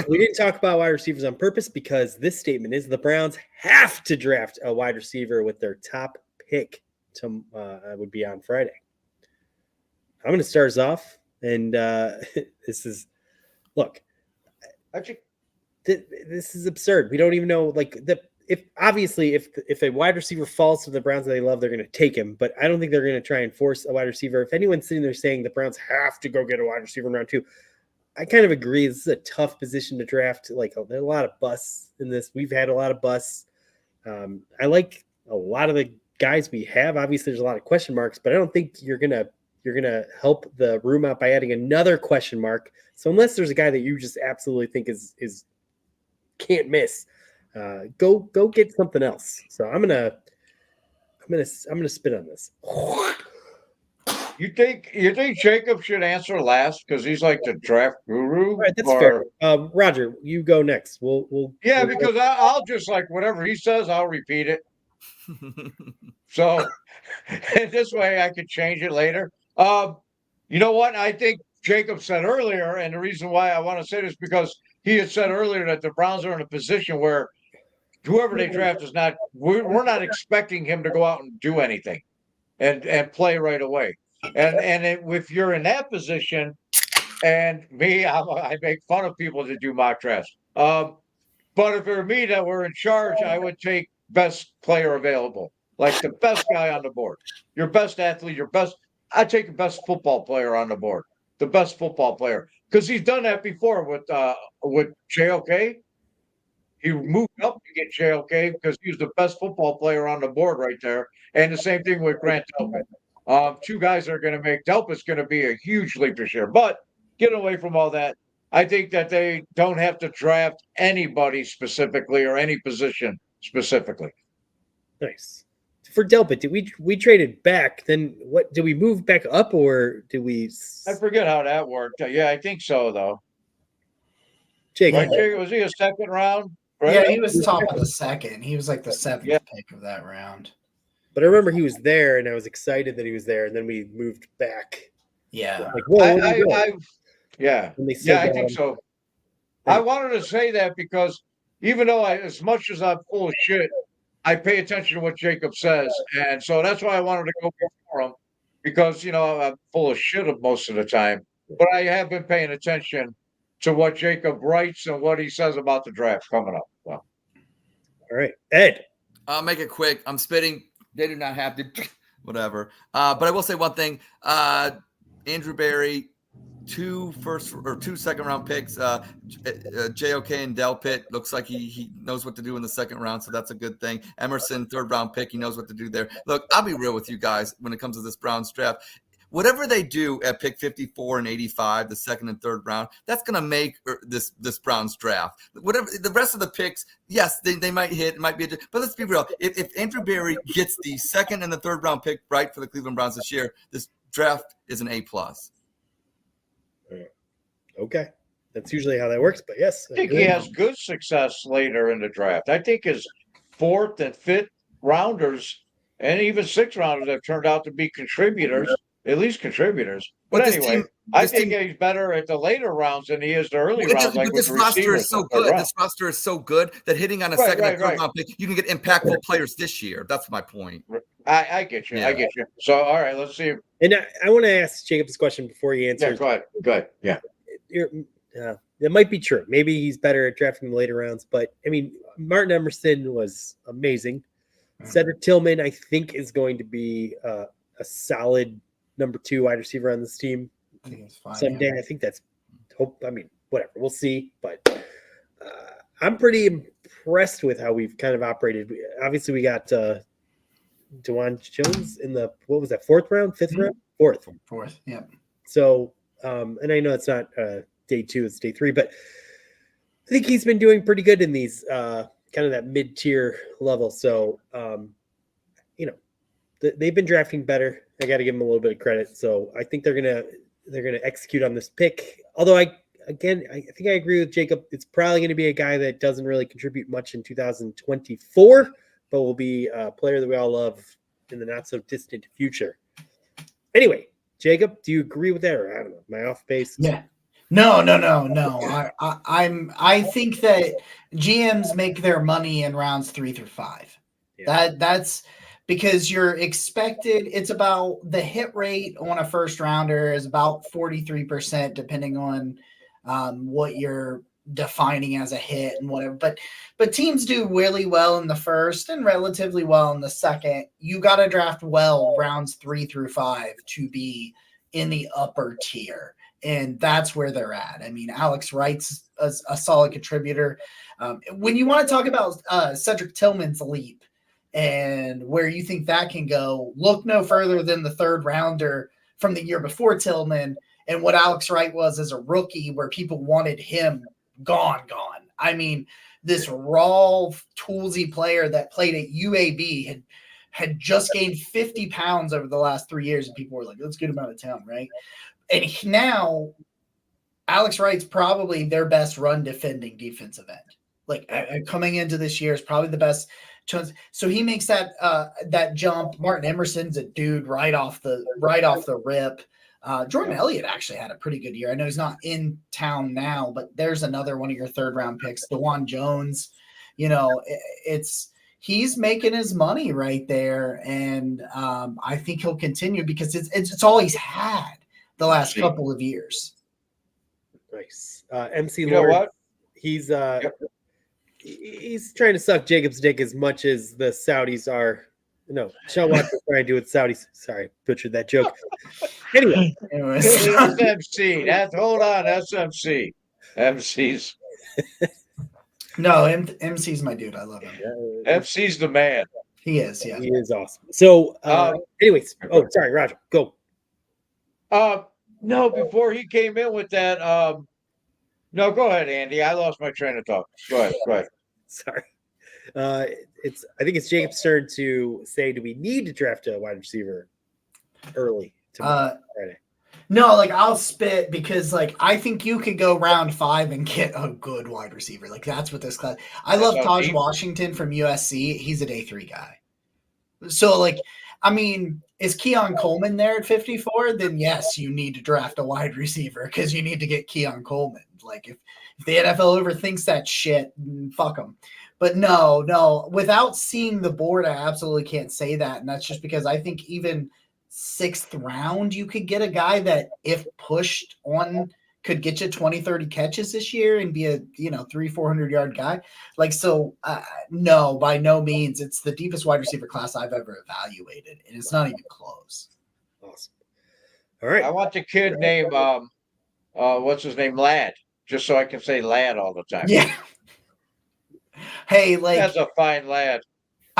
We didn't talk about wide receivers on purpose because this statement is the Browns have to draft a wide receiver with their top pick. Would be on Friday. I'm going to start us off, and this is this is absurd. We don't even know if a wide receiver falls to the Browns that they love, they're going to take him. But I don't think they're going to try and force a wide receiver. If anyone's sitting there saying the Browns have to go get a wide receiver in round 2, I kind of agree. This is a tough position to draft. Like, there are a lot of busts in this. We've had a lot of busts. I like a lot of the guys we have. Obviously, there's a lot of question marks, but I don't think you're gonna help the room out by adding another question mark. So unless there's a guy that you just absolutely think is can't miss, go get something else. So I'm gonna spit on this. You think Jacob should answer last because he's like the draft guru? All right, that's fair. Roger, you go next. We'll Because I'll just, like, whatever he says, I'll repeat it. So this way I could change it later. You know what? I think Jacob said earlier, and the reason why I want to say this because he had said earlier that the Browns are in a position where whoever they draft is not. We're not expecting him to go out and do anything and play right away. If you're in that position, and me, I make fun of people that do mock drafts. But if it were me that were in charge, I would take best player available, like the best guy on the board, your best athlete, I'd take the best football player on the board, the best football player, because he's done that before with JOK. He moved up to get JOK because he was the best football player on the board right there. And the same thing with Grant Delpit. Two guys that are going to make Delpit's going to be a huge leap this year. But getting away from all that, I think that they don't have to draft anybody specifically or any position specifically. Nice. For Delpit, did we traded back? Then what? Did we move back up or did we? I forget how that worked. Yeah, I think so though. Jake, Right, Jake, was he a second round? Right? Yeah, he was top of the second. He was like the seventh Yeah. pick of that round. but I remember he was there, and I was excited that he was there, and then we moved back. Yeah. Like, whoa, where'd he go? Yeah, And they still yeah, I got think him. so. I wanted to say that because even though as much as I'm full of shit, I pay attention to what Jacob says, and so that's why I wanted to go before him because I'm full of shit most of the time, but I have been paying attention to what Jacob writes and what he says about the draft coming up. So. All right, Ed. I'll make it quick. I'm spitting. They do not have to, whatever. But I will say one thing. Andrew Berry, 2 second round picks. JOK and Delpit looks like he knows what to do in the second round, so that's a good thing. Emerson, 3rd round pick, he knows what to do there. Look, I'll be real with you guys when it comes to this Browns draft. Whatever they do at pick 54 and 85, the 2nd and 3rd round, that's going to make this Browns draft. Whatever the rest of the picks, yes, they might hit, it might be, but let's be real. If Andrew Berry gets the 2nd and the 3rd round pick right for the Cleveland Browns this year, this draft is an A+. Okay, that's usually how that works, but yes, I think he has good success later in the draft. I think his 4th and 5th rounders and even 6th rounders have turned out to be contributors. At least contributors. But anyway, I think he's better at the later rounds than he is the early rounds. Like this roster is so good. This roster is so good that hitting on a 2nd and 3rd round pick, you can get impactful players this year. That's my point. I get you. Yeah. I get you. So, all right, let's see. And I want to ask Jacob this question before he answers. Yeah, go ahead. Yeah. It might be true. Maybe he's better at drafting the later rounds, but I mean, Martin Emerson was amazing. Cedric Tillman, I think, is going to be a solid number 2 wide receiver on this team someday. I think that's hope. I mean, whatever, we'll see. But I'm pretty impressed with how we've kind of operated. Obviously, we got Dawg Chug in the 4th round, 5th round, 4th. Yeah. So, and I know it's not day 2, it's day 3, but I think he's been doing pretty good in these kind of that mid-tier level. So, they've been drafting better. I got to give them a little bit of credit. So I think they're gonna execute on this pick. Although I think I agree with Jacob. It's probably going to be a guy that doesn't really contribute much in 2024, but will be a player that we all love in the not so distant future. Anyway, Jacob, do you agree with that, or I don't know, am I off base? Yeah. No. I think that GMs make their money in rounds 3 through 5. Yeah. That's because you're expected. It's about the hit rate on a first rounder is about 43%, depending on what you're defining as a hit and whatever. But teams do really well in the first and relatively well in the second. You got to draft well rounds 3 through 5 to be in the upper tier. And that's where they're at. I mean, Alex Wright's a solid contributor. When you want to talk about Cedric Tillman's leap and where you think that can go, look no further than the 3rd rounder from the year before Tillman and what Alex Wright was as a rookie, where people wanted him gone. I mean, this raw, toolsy player that played at UAB had just gained 50 pounds over the last 3 years, and people were like, let's get him out of town, right? And now Alex Wright's probably their best run defending defensive end. Like coming into this year is probably the best. So he makes that jump. Martin Emerson's a dude right off the rip. Jordan Elliott actually had a pretty good year. I know he's not in town now, but there's another one of your 3rd round picks, DeJuan Jones. He's making his money right there, and I think he'll continue because it's all he's had the last couple of years. Nice. MC You Lord. know what? He's he's trying to suck Jacob's dick as much as the Saudis are. No, Sean Watson's trying to do with Saudis. Sorry, butchered that joke. Anyway, Anyways. SMC. Hold on, SMC. MC's No, MC's my dude. I love him. MC's the man. He is, yeah. he is awesome. So, anyways, sorry, Roger, go. No, before he came in with that, no, go ahead, Andy. I lost my train of thought. Go ahead. Sorry. I think it's Jacob's turn to say, do we need to draft a wide receiver early tomorrow, Friday? No, like I'll spit because like I think you could go round 5 and get a good wide receiver. Like that's what this class. I love Taj Washington from USC. He's a day 3 guy. So like, I mean, is Keon Coleman there at 54? Then yes, you need to draft a wide receiver because you need to get Keon Coleman. Like if the NFL overthinks that shit, fuck them. But no, without seeing the board, I absolutely can't say that. And that's just because I think even 6th round, you could get a guy that if pushed on could get you 20, 30 catches this year and be a, 300-400 yard guy. Like, so no, by no means. It's the deepest wide receiver class I've ever evaluated. And it's not even close. Awesome. All right. I want the kid named, what's his name? Lad. Just so I can say lad all the time. Yeah. Hey, like that's a fine lad.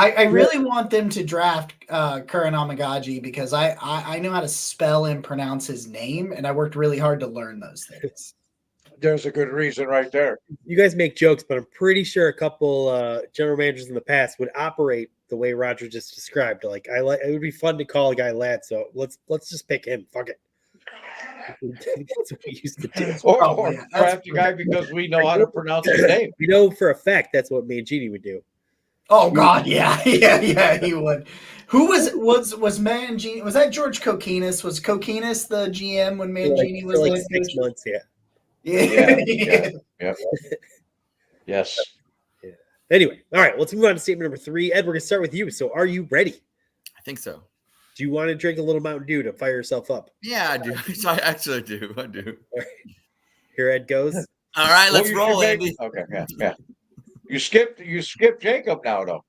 I really want them to draft Curran Amagaji because I know how to spell and pronounce his name, and I worked really hard to learn those things. There's a good reason right there. You guys make jokes, but I'm pretty sure a couple general managers in the past would operate the way Roger just described. Like it would be fun to call a guy lad, so let's just pick him. Fuck it. That's what we used to do. Or draft a guy because we know how to pronounce his name. We know for a fact that's what Mangini would do. Oh God, yeah, he would. Who was Mangini? Was that George Kokinis? Was Kokinis the GM when Mangini was like 6 months? Yeah. Yes. Yeah. Anyway, all right. Let's move on to statement number 3. Ed, we're gonna start with you. So, are you ready? I think so. Do you want to drink a little Mountain Dew to fire yourself up? Yeah, I do. I actually do. I do. All right. Here Ed goes. All right, let's roll, Andy. Okay, yeah. You skipped Jacob now, though.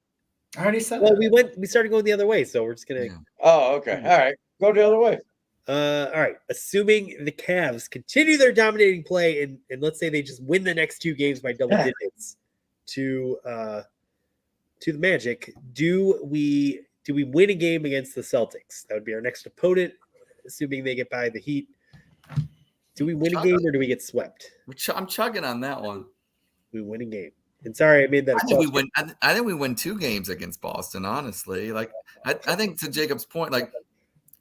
I already said well, that. we started going the other way, so we're just gonna. Yeah. Oh, okay. All right. Go the other way. All right. Assuming the Cavs continue their dominating play and let's say they just win the next 2 games by double digits to the Magic, do we win a game against the Celtics? That would be our next opponent, assuming they get by the Heat. Do we win a game or do we get swept? I'm chugging on that one. We win a game. And sorry, I made that. I think we win. I think we win 2 games against Boston. Honestly, like I think to Jacob's point, like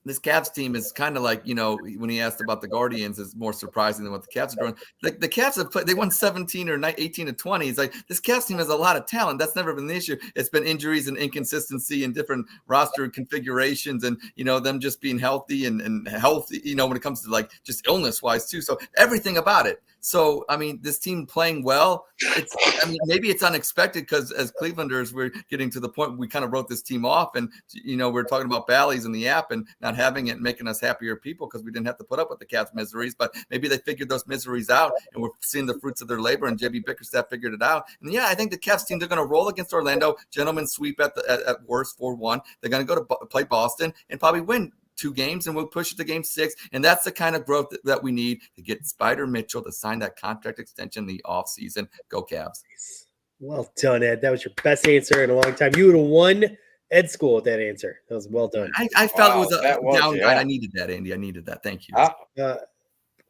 this Cavs team is kind of like, when he asked about the Guardians, is more surprising than what the Cavs are doing. Like the Cavs have played, they won 17 or 18 to 20. It's like this Cavs team has a lot of talent. That's never been the issue. It's been injuries and inconsistency and different roster configurations and, them just being healthy and healthy, when it comes to like just illness wise too. So everything about it. So, I mean, this team playing well, maybe it's unexpected because as Clevelanders, we're getting to the point where we kind of wrote this team off and, we're talking about Bally's in the app and not having it and making us happier people because we didn't have to put up with the Cavs' miseries. But maybe they figured those miseries out and we're seeing the fruits of their labor and JB Bickerstaff figured it out. And yeah, I think the Cavs team, they're going to roll against Orlando, gentlemen sweep at worst 4-1. They're going to go to play Boston and probably win 2 games and we'll push it to game 6. And that's the kind of growth that we need to get Spider Mitchell to sign that contract extension in the offseason. Go Cavs. Well done, Ed. That was your best answer in a long time. You would have won Ed School with that answer. That was well done. I felt it was a down guide. I needed that, Andy. I needed that. Thank you.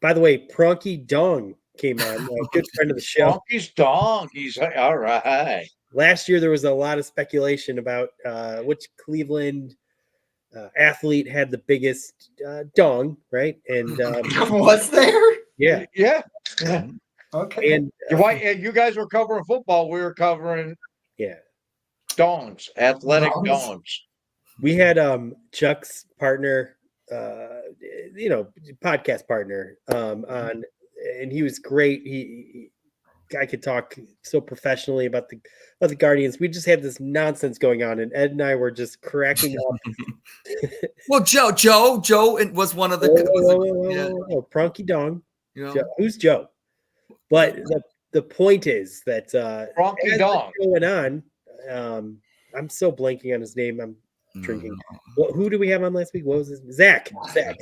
By the way, Pronky Dong came on, a good friend of the show. Pronky's Dong. He's all right. Last year, there was a lot of speculation about which Cleveland athlete had the biggest dong, right? And was there? Yeah. Okay. And you guys were covering football. We were covering dongs, athletic dongs. We had Chuck's partner, podcast partner, on, and he was great. I could talk so professionally about the Guardians. We just had this nonsense going on, and Ed and I were just cracking up. Well, Joe was one of the Pronky Dong. Joe. Who's Joe? But the point is that Frankie as Dawg. what's going on, I'm so blanking on his name. I'm drinking. Who do we have on last week? What was his Zach? Zach.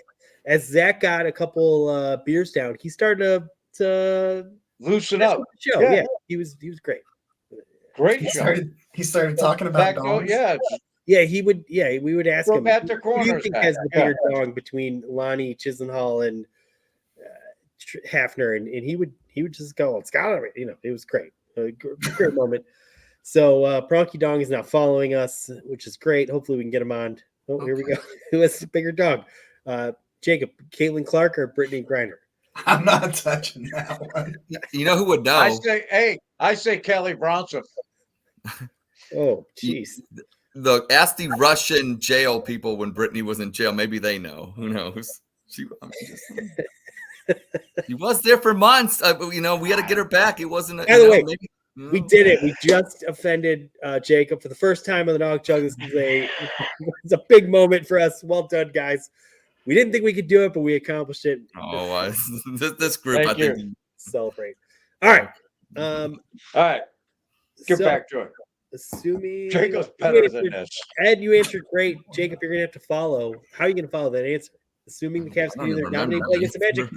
As Zach got a couple beers down, he started to Loosen up. show. Yeah. Yeah, he was great. Great He show. started talking about Back dogs. Yeah, he would. Yeah, we would ask From him. at the Who do you corners, think guy. has the bigger dog between Lonnie Chisenhall and Hafner? And he would just go, it's gotta be. It was great. A great moment. So Bronky Dong is now following us, which is great. Hopefully we can get him on. Oh, here we go. Who has the bigger dog? Jacob, Caitlin Clark or Brittany Griner? I'm not touching that one. You know who would know? I say Kelly Bronson. Oh, jeez. Ask the Russian jail people when Brittany was in jail. Maybe they know. Who knows? She was there for months. We had to get her back. It wasn't. By the way, we did it. We just offended Jacob for the first time on the Dawg Chug. It's a big moment for us. Well done, guys. We didn't think we could do it, but we accomplished it. Oh, this group, Thank I think. you. Celebrate. All right. All right. Get back to it. Assuming Jacob's better than this. Ed, you answered great. Jacob, you're gonna have to follow. How are you gonna follow that answer? Assuming the Cavs can either dominate play against the Magic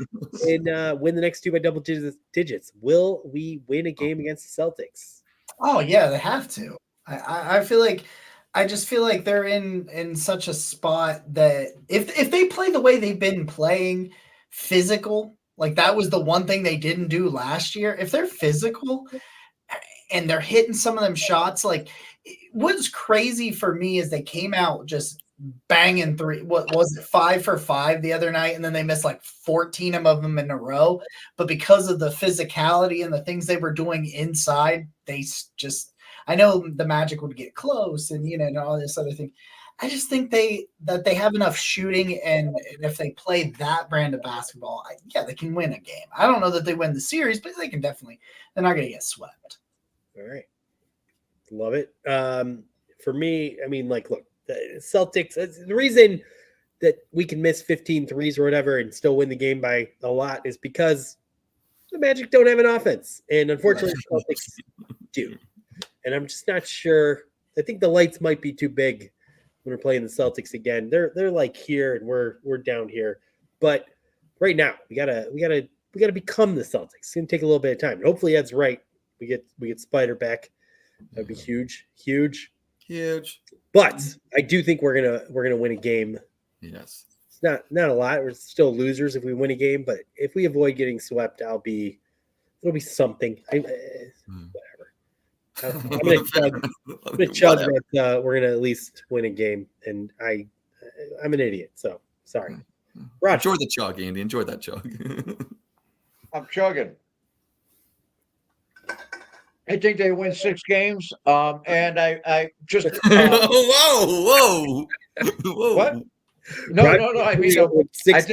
and win the next two by double digits, will we win a game against the Celtics? Oh yeah, they have to. I just feel like they're in such a spot that if they play the way they've been playing, physical, like that was the one thing they didn't do last year. If they're physical and they're hitting some of them shots, like what's crazy for me is they came out just banging three. What was it, 5 for 5 the other night, and then they missed like 14 of them in a row. But because of the physicality and the things they were doing inside, they just. I know the Magic would get close and and all this other thing. I just think they have enough shooting, and if they play that brand of basketball, they can win a game. I don't know that they win the series, but they can definitely. They're not going to get swept. All right, love it. For me, I mean, look, the Celtics. The reason that we can miss 15 threes or whatever and still win the game by a lot is because the Magic don't have an offense, and unfortunately, the Celtics do. And I'm just not sure. I think the lights might be too big when we're playing the Celtics again. They're like here and we're down here. But right now, we gotta become the Celtics. It's gonna take a little bit of time. And hopefully Ed's right. We get Spider back. That'd be huge. But I do think we're gonna win a game. Yes. It's not a lot. We're still losers if we win a game, but if we avoid getting swept, it'll be something. Whatever. I'm gonna chug that we're gonna at least win a game, and I'm an idiot, so sorry. Roger. Enjoy the chug, Andy. Enjoy that chug. I'm chugging. I think they win 6 games. And I just whoa. What? No. I mean, I think it'll go 6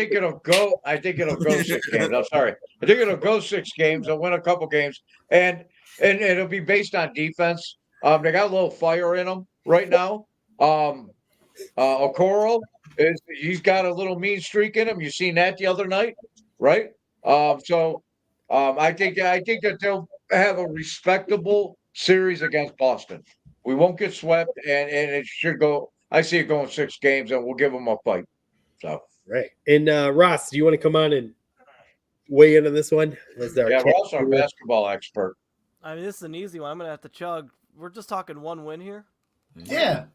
games. I'm sorry. I think it'll go 6 games. They'll win a couple games, and it'll be based on defense. They got a little fire in them right now. Okoro he's got a little mean streak in him. You seen that the other night, right? I think that they'll have a respectable series against Boston. We won't get swept, and it should go. I see it going 6 games, and we'll give them a fight. So right. And Ross, do you want to come on and weigh in on this one? Ross, our basketball expert. I mean, this is an easy one. I'm gonna have to chug. We're just talking one win here. Yeah.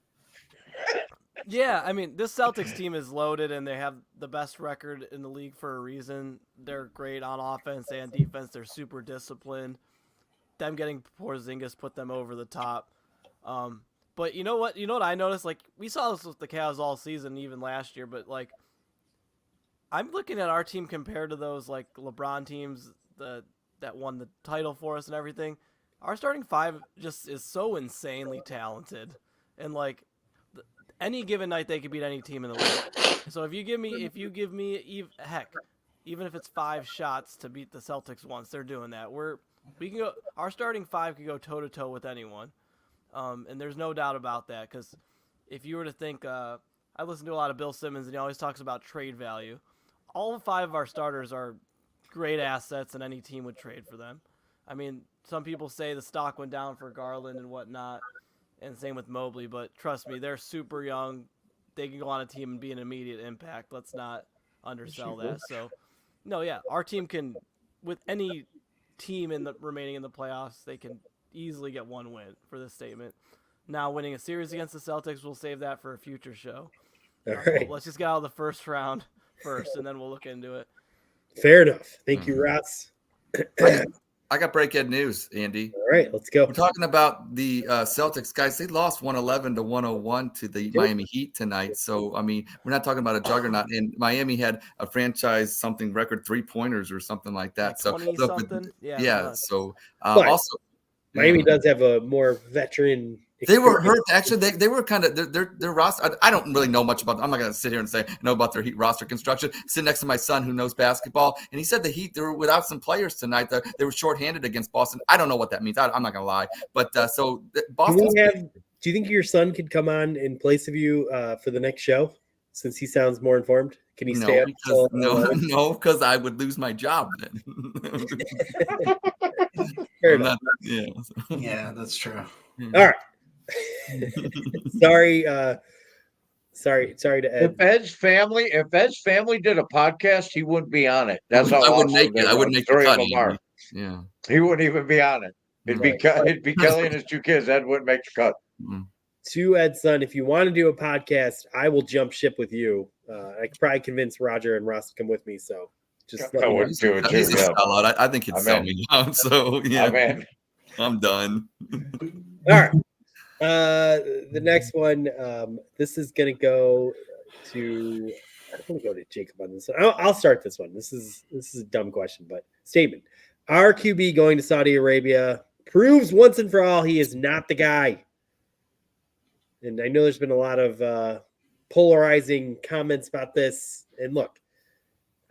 Yeah, I mean, this Celtics team is loaded, and they have the best record in the league for a reason. They're great on offense and defense. They're super disciplined. Them getting Porzingis put them over the top. But you know what? You know what I noticed? Like, we saw this with the Cavs all season, even last year. But like, I'm looking at our team compared to those like LeBron teams that won the title for us and everything. Our starting 5 just is so insanely talented, and like any given night they could beat any team in the league. So if you give me even if it's 5 shots to beat the Celtics once, they're doing that. We can go. Our starting 5 can go toe to toe with anyone, and there's no doubt about that. Because if you were to think, I listen to a lot of Bill Simmons, and he always talks about trade value. All 5 of our starters are great assets, and any team would trade for them. I mean, some people say the stock went down for Garland and whatnot, and same with Mobley. But trust me, they're super young. They can go on a team and be an immediate impact. Let's not undersell that. So, no, yeah, our team can, with any team in the remaining in the playoffs, they can easily get one win for this statement. Now, winning a series against the Celtics, we'll save that for a future show. All right. Let's just get out of the first round first, and then we'll look into it. Fair enough. Thank you, Ross. I got breakhead news, Andy. All right, let's go. We're talking about the Celtics, guys. They lost 111-101 to the Miami Heat tonight. So, I mean, we're not talking about a juggernaut. And Miami had a franchise something record 3-pointers or something like that. Like 20 something. Yeah. So, But also, Miami does have a more veteran. They were hurt. Actually, they were kind of their roster. I don't really know much about them. I'm not going to sit here and say I know about their Heat roster construction. Sitting next to my son who knows basketball, and he said the Heat, they were without some players tonight. They were shorthanded against Boston. I don't know what that means. I'm not going to lie. But Boston. Do you think your son could come on in place of you for the next show, since he sounds more informed? Can he stay up? No, because I would lose my job then. Fair enough. Yeah, that's true. All right. Sorry to Ed. If Ed's family did a podcast, he wouldn't be on it. That's how I would awesome make it. I wouldn't make the cut. Yeah, he wouldn't even be on it. It'd be Kelly and his 2 kids. Ed wouldn't make the cut. To Ed's son, if you want to do a podcast, I will jump ship with you. I could probably convince Roger and Ross to come with me. So just I wouldn't do it. He's a sellout. I think he'd sell me down. So yeah, I'm done. All right. The next one, this is going to go to, I'm going to go to Jacob on this one. I'll start this one. This is a dumb question, but statement. Our QB going to Saudi Arabia proves once and for all he is not the guy. And I know there's been a lot of polarizing comments about this. And look,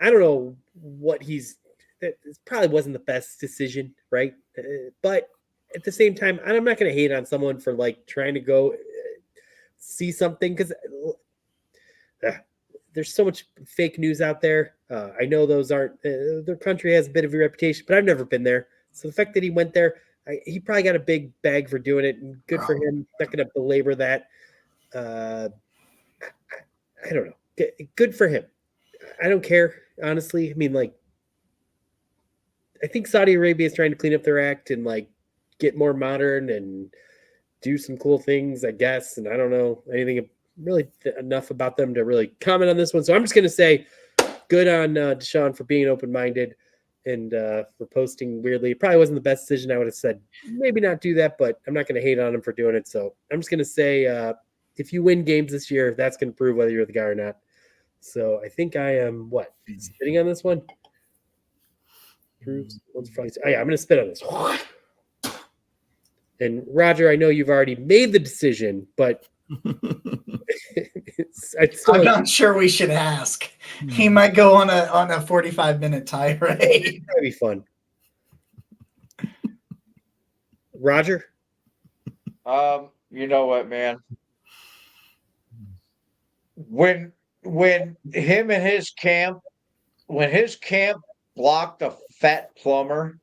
I don't know what it probably wasn't the best decision, right? But at the same time, I'm not going to hate on someone for like trying to go see something, because there's so much fake news out there. I know those aren't, their country has a bit of a reputation, but I've never been there. So the fact that he went there, he probably got a big bag for doing it, and good for him. Not going to belabor that. I don't know. Good for him. I don't care, honestly. I mean, like, I think Saudi Arabia is trying to clean up their act and like get more modern and do some cool things, I guess. And I don't know anything really enough about them to really comment on this one. So I'm just going to say good on Deshaun for being open-minded and for posting weirdly. It probably wasn't the best decision. I would have said maybe not do that, but I'm not going to hate on him for doing it. So I'm just going to say if you win games this year, that's going to prove whether you're the guy or not. So I think I am spitting on this one? Proves once for all. Oh, yeah, I'm going to spit on this. And Roger, I know you've already made the decision, but I'm not sure we should ask. He might go on a 45-minute tirade. That'd be fun. Roger? You know what, man? When him and his camp blocked a fat plumber,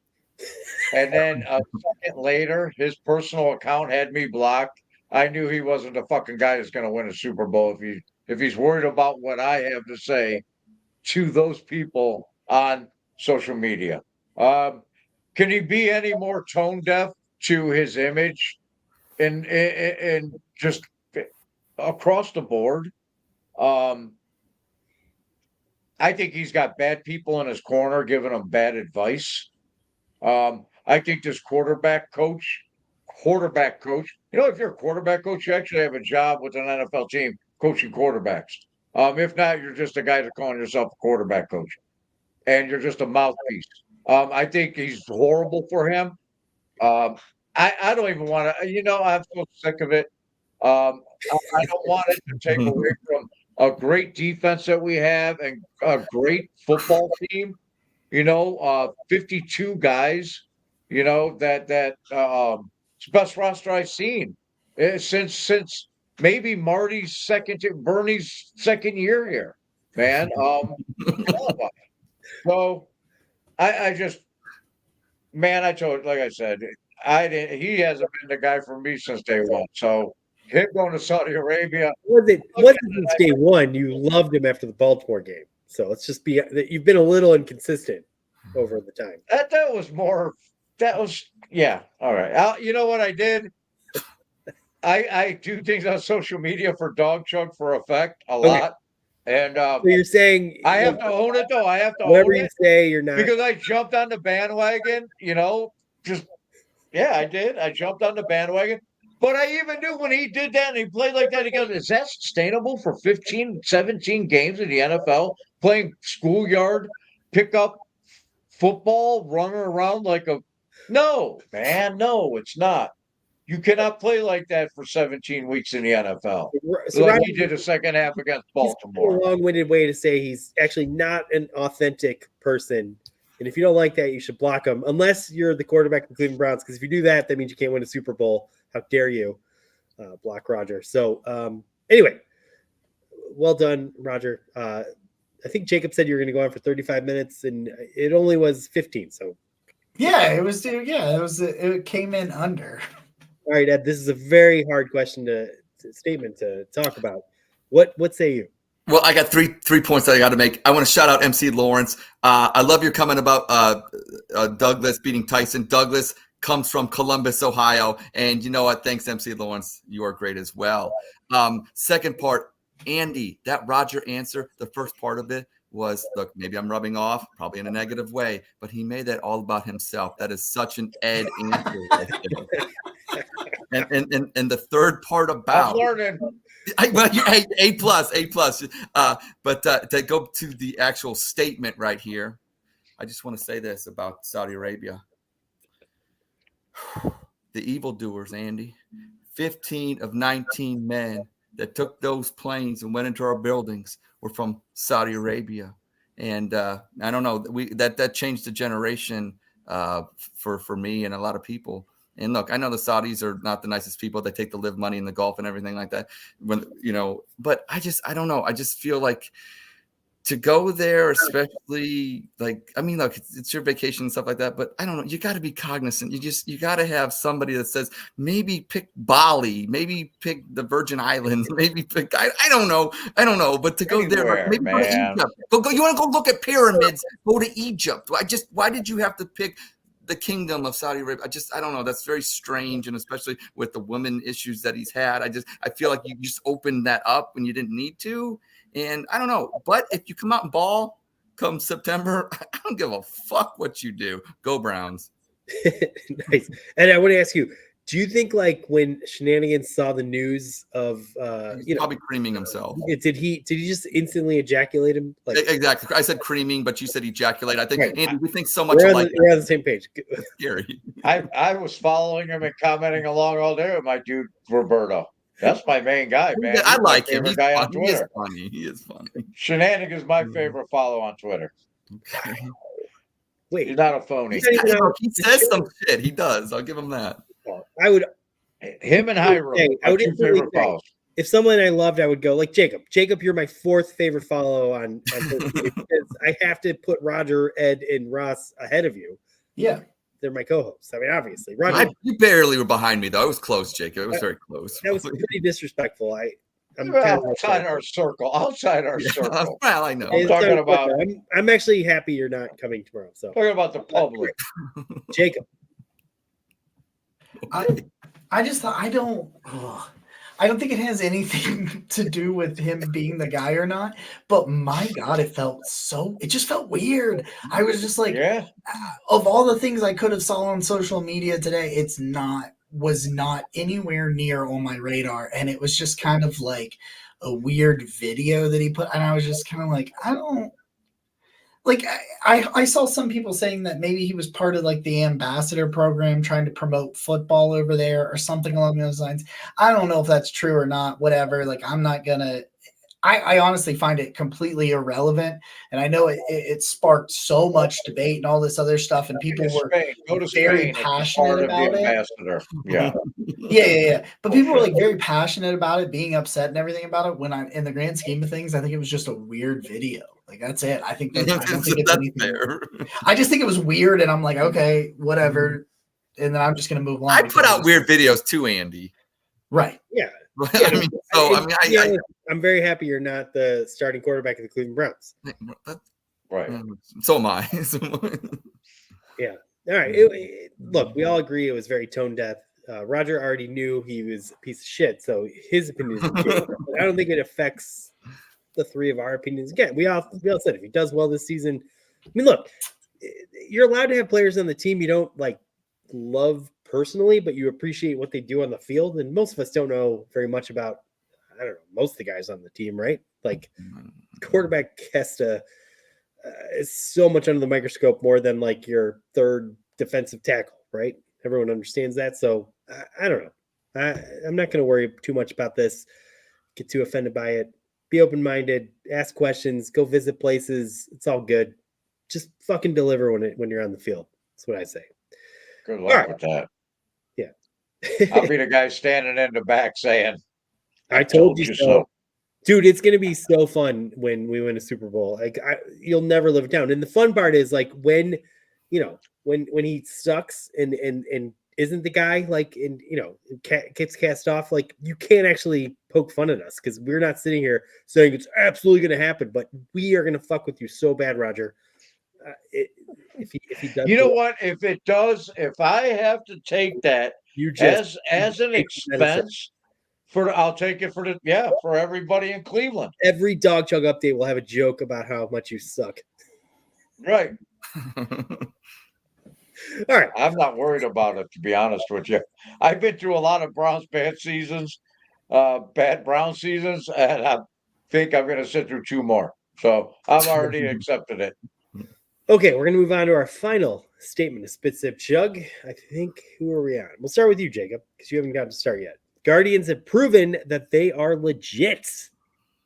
and then a second later his personal account had me blocked, I knew he wasn't the fucking guy that's going to win a Super Bowl if he's worried about what I have to say to those people on social media. Can he be any more tone deaf to his image and just across the board? I think he's got bad people in his corner giving him bad advice. I think this quarterback coach, you know, if you're a quarterback coach, you actually have a job with an NFL team coaching quarterbacks. If not, you're just a guy that's calling yourself a quarterback coach, and you're just a mouthpiece. I think he's horrible for him. I don't even want to, I'm so sick of it. I don't want it to take away from a great defense that we have and a great football team. 52 guys, that it's the best roster I've seen since maybe Bernie's second year here, man. So I just Man, like I said, he hasn't been the guy for me since day one. So him going to Saudi Arabia, Wasn't since day one. You loved him after the Baltimore game. So let's just be that you've been a little inconsistent over the time. that was more. That was yeah. All right. You know what I did? I do things on social media for Dawg Chug for effect a lot, and So you're saying I have to own it though. I have to whatever own you it say, you're not. because I jumped on the bandwagon. Just yeah, I did. I jumped on the bandwagon. But I even knew when he did that and he played like that, he goes, is that sustainable for 15, 17 games in the NFL? Playing schoolyard, pickup football, running around like a. No, man, no, it's not. You cannot play like that for 17 weeks in the NFL. So Like Roger, he did the second half against he's Baltimore. a long-winded way to say he's actually not an authentic person. And if you don't like that, you should block him, unless you're the quarterback of the Cleveland Browns. Because if you do that, that means you can't win a Super Bowl. How dare you block Roger? So anyway, well done, Roger. I think Jacob said you were going to go on for 35 minutes, and it only was 15. So Yeah, it was. Yeah, it was. It came in under. all right, Ed. This is a very hard statement to talk about. What say you? Well, I got three points that I got to make. I want to shout out MC Lawrence. I love your comment about Douglas beating Tyson. Douglas comes from Columbus, Ohio, and you know what? Thanks, MC Lawrence. You are great as well. Second part, Andy, that Roger answer. The first part of it was, look, maybe I'm rubbing off, probably in a negative way, but he made that all about himself. That is such an Ed answer. And the third part about. I'm learning. A plus. But to go to the actual statement right here, I just want to say this about Saudi Arabia. The evildoers, Andy, 15 of 19 men that took those planes and went into our buildings were from Saudi Arabia. And I don't know, that changed the generation for me and a lot of people. And look, I know the Saudis are not the nicest people. They take the live money in the Gulf and everything like that. But I don't know. I just feel like to go there, especially look, it's your vacation and stuff like that. But I don't know. You got to be cognizant. You got to have somebody that says maybe pick Bali, maybe pick the Virgin Islands, maybe pick. I don't know. But to go there, maybe go to Egypt. Go. You want to go look at pyramids? Go to Egypt. Why did you have to pick the kingdom of Saudi Arabia? I don't know. That's very strange, and especially with the women issues that he's had. I feel like you just opened that up when you didn't need to, and I don't know. But if you come out and ball come September, I don't give a fuck what you do. Go Browns. Nice. And I want to ask you, do you think when Shenanigans saw the news of He's probably creaming himself? Did he just instantly ejaculate him? Exactly. I said creaming, but you said ejaculate. I think right. Andy, we think so much we're alike. We're on the same page. It's scary. I was following him and commenting along all day with my dude Roberto. That's my main guy, man. Yeah, I like him. He's guy on Twitter. He is funny. Shenanigans is my favorite follow on Twitter. Okay. Wait, he's not a phony. He says some shit. He does. I'll give him that. I would. Him and Hyro. I would two favorite follows. If someone I loved, I would go like Jacob. Jacob, you're my fourth favorite follow on because I have to put Roger, Ed, and Ross ahead of you. Yeah. They're my co-hosts. I mean, obviously. Roger, You barely were behind me, though. It was close, Jacob. It was very close. That was pretty disrespectful. I'm outside our circle. Outside our circle. Well, I know. I'm talking about. I'm actually happy you're not coming tomorrow. So talking about the public. Jacob. I just thought I don't think it has anything to do with him being the guy or not. But my God, it just felt weird. I was just like, of all the things I could have saw on social media today, was not anywhere near on my radar. And it was just kind of like a weird video that he put. And I was just kind of like, I saw some people saying that maybe he was part of the ambassador program trying to promote football over there or something along those lines. I don't know if that's true or not, whatever. I'm not gonna, I honestly find it completely irrelevant. And I know it sparked so much debate and all this other stuff, and people were Spain. Go to very Spain. It's passionate part of the about it. ambassador. Yeah. Yeah. But people were Bullshit. like very passionate about it, being upset and everything about it. When I'm in the grand scheme of things, I think it was just a weird video. Like that's it. I think that I don't think it's That's anything. fair. I just think it was weird, and I'm like, okay, whatever. And then I'm just gonna move on. I put out weird videos too, Andy. Right. Yeah. I mean, so I mean, I'm very happy you're not the starting quarterback of the Cleveland Browns. Right. So am I. Yeah. All right. Look, we all agree it was very tone deaf. Roger already knew he was a piece of shit, so his opinion is okay. I don't think it affects the three of our opinions. Again, we all said if he does well this season. I mean, look, you're allowed to have players on the team you don't like love personally, but you appreciate what they do on the field. And most of us don't know very much about, I don't know, most of the guys on the team, right? Like quarterback has to is so much under the microscope more than like your third defensive tackle, right? Everyone understands that. So I don't know. I'm not going to worry too much about this. Get too offended by it. Be open-minded. Ask questions. Go visit places. It's all good. Just fucking deliver when you're on the field. That's what I say. Good luck with that. Yeah. I'll be the guy standing in the back saying, I told you so. Dude, it's going to be so fun when we win a Super Bowl. Like you'll never live it down. And the fun part is like when he sucks and isn't the guy like, and gets cast off, like you can't actually poke fun at us because we're not sitting here saying it's absolutely going to happen, but we are going to fuck with you so bad, Roger. If he does, what? If it does, if I have to take that as an expense I'll take it for everybody in Cleveland. Every Dawg Chug update will have a joke about how much you suck. Right. All right. I'm not worried about it, to be honest with you. I've been through a lot of Browns bad Brown seasons, and I think I'm going to sit through 2 more. So I've already accepted it. Okay, we're going to move on to our final statement of Spit Sip Chug. I think, who are we on? We'll start with you, Jacob, because you haven't gotten to start yet. Guardians have proven that they are legit,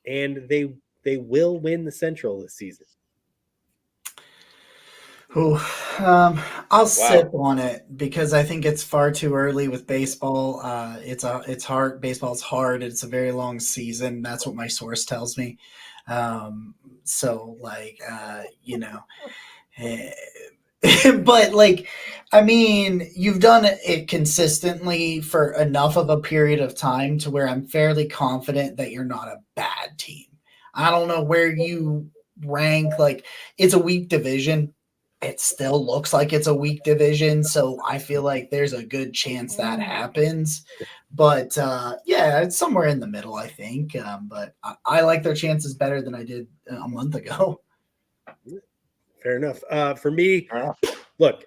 and they will win the Central this season. I'll sip on it because I think it's far too early with baseball. It's hard. Baseball's hard. It's a very long season. That's what my source tells me. But like, I mean, you've done it consistently for enough of a period of time to where I'm fairly confident that you're not a bad team. I don't know where you rank. Like, it's a weak division. It still looks like it's a weak division, so I feel like there's a good chance that happens. But yeah, it's somewhere in the middle, I think. But I like their chances better than I did a month ago. Fair enough. For me, look,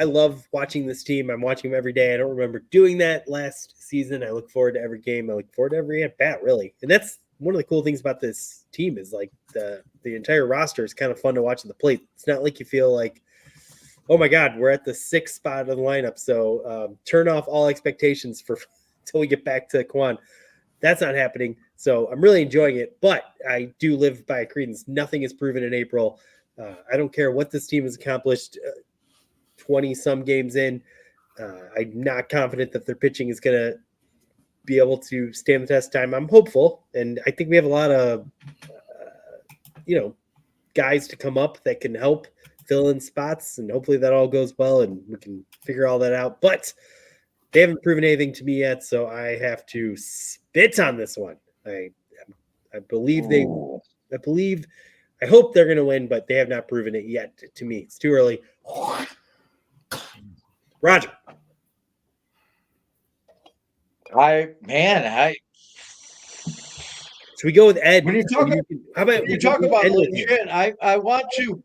I love watching this team. I'm watching them every day. I don't remember doing that last season. I look forward to every game. I look forward to every at bat, really. And that's one of the cool things about this team is like the entire roster is kind of fun to watch at the plate. It's not like you feel like, oh my God, we're at the 6th spot of the lineup. So turn off all expectations until we get back to Quan. That's not happening. So I'm really enjoying it, but I do live by a credence. Nothing is proven in April. I don't care what this team has accomplished 20 some games in. I'm not confident that their pitching is going to be able to stand the test of time. I'm hopeful. And I think we have a lot of, guys to come up that can help fill in spots. And hopefully that all goes well and we can figure all that out. But they haven't proven anything to me yet. So I have to spit on this one. I believe I hope they're going to win, but they have not proven it yet to me. It's too early. Roger. Should we go with Ed? When you talk about legit, I want to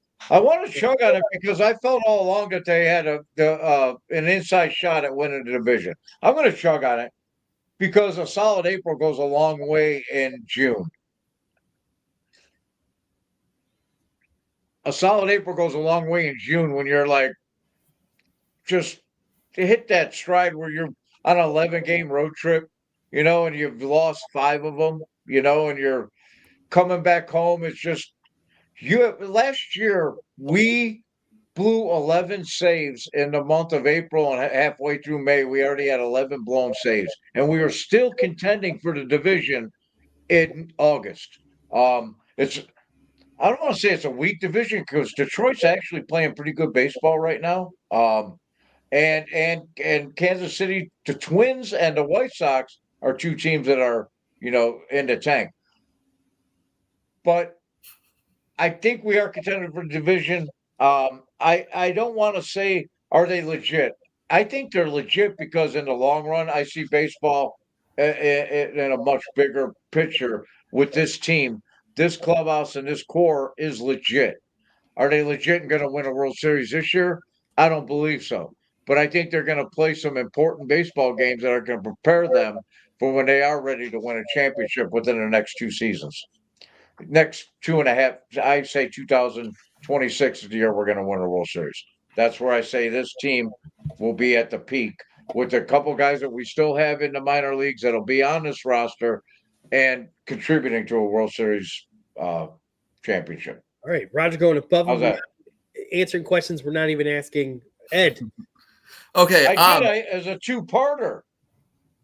chug on it because I felt all along that they had an inside shot at winning the division. I'm going to chug on it because a solid April goes a long way in June. A solid April goes a long way in June when you're like just to hit that stride where you're on an 11-game road trip, and you've lost 5 of them, and you're coming back home. It's just last year we blew 11 saves in the month of April, and halfway through May, we already had 11 blown saves, and we were still contending for the division in August. It's I don't want to say it's a weak division because Detroit's actually playing pretty good baseball right now. And Kansas City, the Twins and the White Sox are two teams that are in the tank. But I think we are contending for the division. I don't want to say are they legit. I think they're legit because in the long run, I see baseball in a much bigger picture with this team. This clubhouse and this core is legit. Are they legit and going to win a World Series this year? I don't believe so. But I think they're going to play some important baseball games that are going to prepare them for when they are ready to win a championship within the next two seasons. Next 2.5, I say 2026 is the year we're going to win a World Series. That's where I say this team will be at the peak with a couple guys that we still have in the minor leagues that'll be on this roster and contributing to a World Series championship. All right, Roger going above How's and that? answering questions we're not even asking. Ed. Okay. I as a two-parter.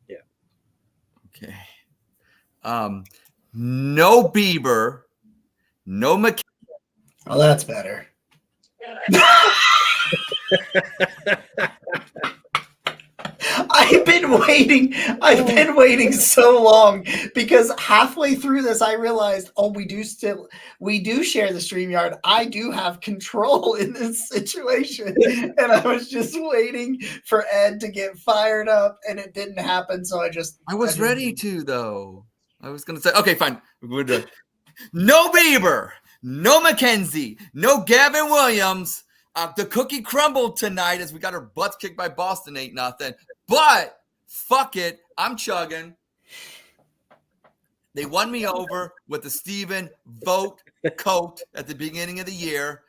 Yeah. Okay. No Bieber, no McKenzie. Oh, that's better. I've been waiting so long because halfway through this I realized, we do share the StreamYard. I do have control in this situation. And I was just waiting for Ed to get fired up and it didn't happen. So I was ready to though. I was gonna say, okay, fine. We're done. No Bieber, no McKenzie, no Gavin Williams. The cookie crumbled tonight as we got our butts kicked by Boston 8-0. But fuck it, I'm chugging. They won me over with the Steven Vogt coat at the beginning of the year.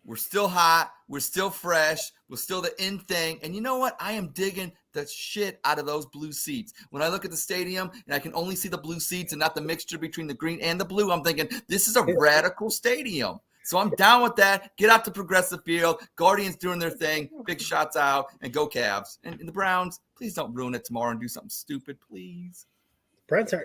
We're still hot. We're still fresh. We're still the in thing. And you know what? I am digging the shit out of those blue seats. When I look at the stadium and I can only see the blue seats and not the mixture between the green and the blue, I'm thinking this is a radical stadium. So I'm down with that. Get out to Progressive Field. Guardians doing their thing. Big shots out and go Cavs. And the Browns, please don't ruin it tomorrow and do something stupid, please. The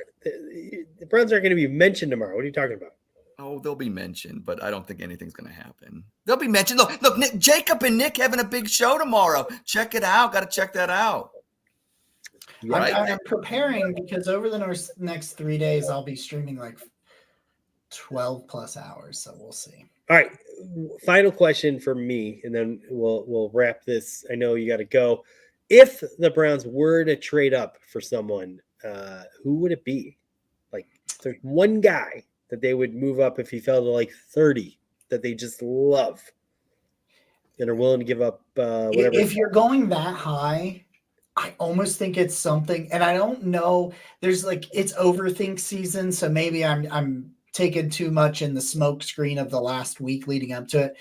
Browns aren't going to be mentioned tomorrow. What are you talking about? Oh, they'll be mentioned, but I don't think anything's going to happen. They'll be mentioned. Look, Nick, Jacob and Nick having a big show tomorrow. Check it out. Got to check that out. Right? I'm preparing because over the next 3 days, I'll be streaming like 12 plus hours. So we'll see. All right. Final question for me, and then we'll wrap this. I know you got to go. If the Browns were to trade up for someone, who would it be? Like, there's one guy that they would move up if he fell to like 30 that they just love and are willing to give up whatever. If you're going that high, I almost think it's something, and I don't know. There's it's overthink season, so maybe I'm taking too much in the smoke screen of the last week leading up to it.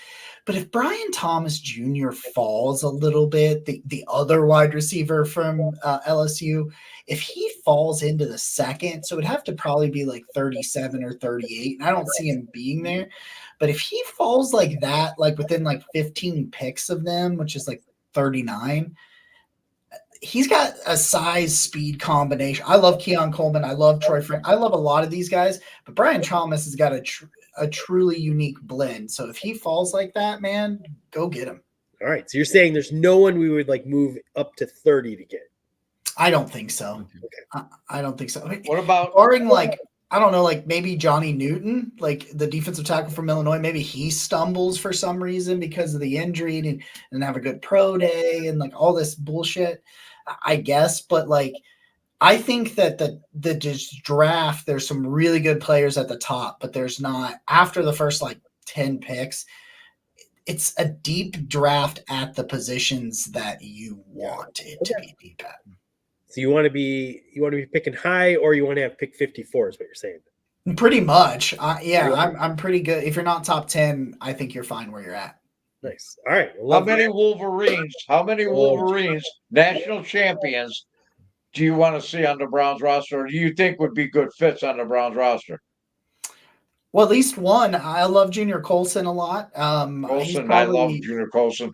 But if Brian Thomas Jr. falls a little bit, the other wide receiver from LSU, if he falls into the second, so it'd have to probably be like 37 or 38. And I don't see him being there. But if he falls like that, like within like 15 picks of them, which is like 39, he's got a size speed combination. I love Keon Coleman. I love Troy Frank. I love a lot of these guys, but Brian Thomas has got a truly unique blend. So if he falls like that, man, go get him. All right. So you're saying there's no one we would like move up to 30 to get? I don't think so. Okay. I don't think so. I mean, What about barring I don't know, like maybe Johnny Newton, like the defensive tackle from Illinois, maybe he stumbles for some reason because of the injury and have a good pro day and like all this bullshit, I guess. But I think that the draft, there's some really good players at the top, but there's not after the first 10 picks. It's a deep draft at the positions that you want it to be deep at. So you want to be picking high, or you want to have pick 54 is what you're saying? Pretty much. I'm pretty good. If you're not top 10, I think you're fine where you're at. Nice. All right. how many Wolverines, national champions, do you want to see on the Browns roster, or do you think would be good fits on the Browns roster? Well, at least one. I love Junior Colson a lot. He's Colson, I love Junior Colson.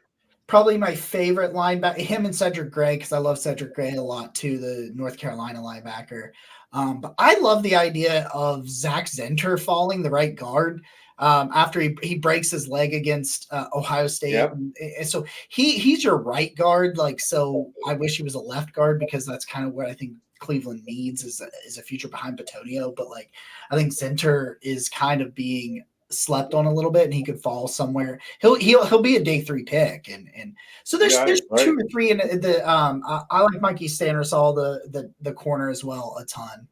probably my favorite linebacker. Him and Cedric Gray, because I love Cedric Gray a lot too, the North Carolina linebacker. But I love the idea of Zach Zenter falling, the right guard, after he breaks his leg against Ohio State. Yep. And so he's your right guard. Like, so I wish he was a left guard, because that's kind of what I think Cleveland needs is a future behind Petonio. But like, I think Zenter is kind of being slept on a little bit, and he could fall somewhere. He'll be a day 3 pick, and so there's Yeah, there's right. 2 or 3 in the I like Mikey Sandersall, the corner as well, a ton.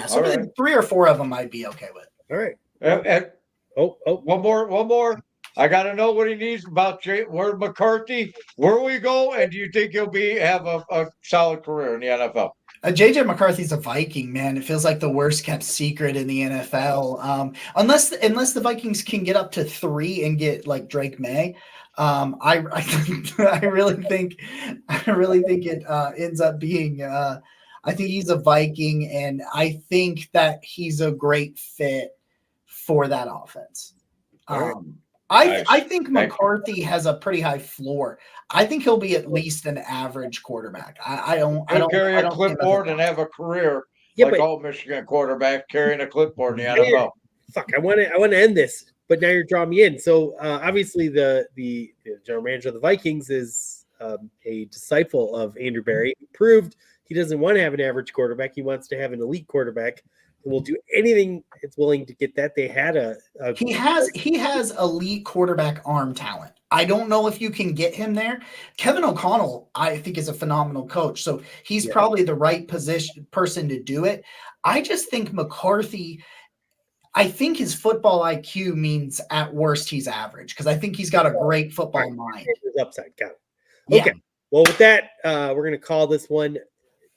So All right. 3 or 4 of them I'd be okay with. All right. And Oh, one more. I got to know what he needs about where McCarthy. Where will he go? And do you think he'll have a solid career in the NFL? JJ McCarthy's a Viking, man. It feels like the worst kept secret in the NFL. Unless the Vikings can get up to 3 and get like Drake May. I really think it ends up being. I think he's a Viking, and I think that he's a great fit for that offense. I think McCarthy has a pretty high floor. I think he'll be at least an average quarterback. I don't carry a clipboard and have a career like all Michigan quarterbacks carrying a clipboard in the NFL. Fuck, I want to end this, but now you're drawing me in. So obviously the general manager of the Vikings is a disciple of Andrew Berry. He proved he doesn't want to have an average quarterback. He wants to have an elite quarterback. And will do anything it's willing to get that. They had he has elite quarterback arm talent. I don't know if you can get him there. Kevin O'Connell, I think, is a phenomenal coach, so he's probably the right person to do it. I just think McCarthy, I think his football IQ means at worst he's average, because I think he's got a great football mind. His upside, got it. Okay. Well, with that, we're gonna call this one.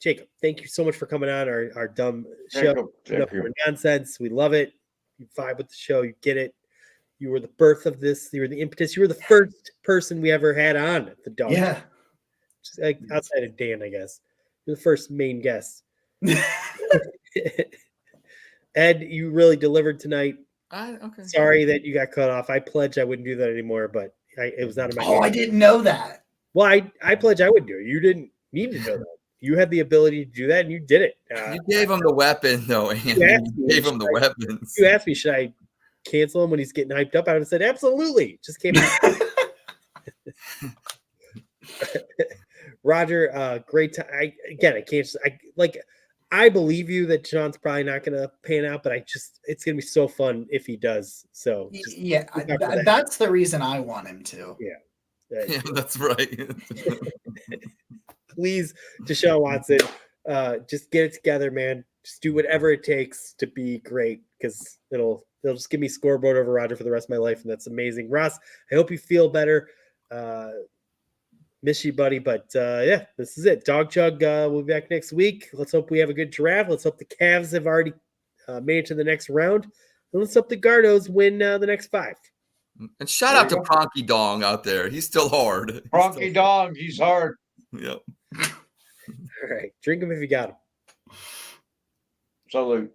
Jacob, thank you so much for coming on our dumb show. Thank you. Nonsense. We love it. You vibe with the show. You get it. You were the birth of this. You were the impetus. You were the first person we ever had on the Dawg. Yeah. Just like outside of Dan, I guess. You're the first main guest. Ed, you really delivered tonight. Okay. Sorry that you got cut off. I pledge I wouldn't do that anymore, but it was out of my I didn't know that. Well, I pledge I would do it. You didn't need to know that. You had the ability to do that, and you did it. You gave him the weapon, though, Andy. You gave him the weapons. You asked me, should I cancel him when he's getting hyped up? I would have said, absolutely. Just came out. Roger, great time. I believe you that Sean's probably not going to pan out, but it's going to be so fun if he does. So that's the reason I want him to. Yeah, that's right. Please, Deshaun Watson, just get it together, man. Just do whatever it takes to be great, because it'll just give me scoreboard over Roger for the rest of my life, and that's amazing. Ross, I hope you feel better. Miss you, buddy, but this is it. Dawg Chug will be back next week. Let's hope we have a good draft. Let's hope the Cavs have already made it to the next round, and let's hope the Gardos win the next 5. And shout out to Pronky Dong out there. He's still hard. Pronky Dong, he's hard. Yep. All right. Drink them if you got them. Salute.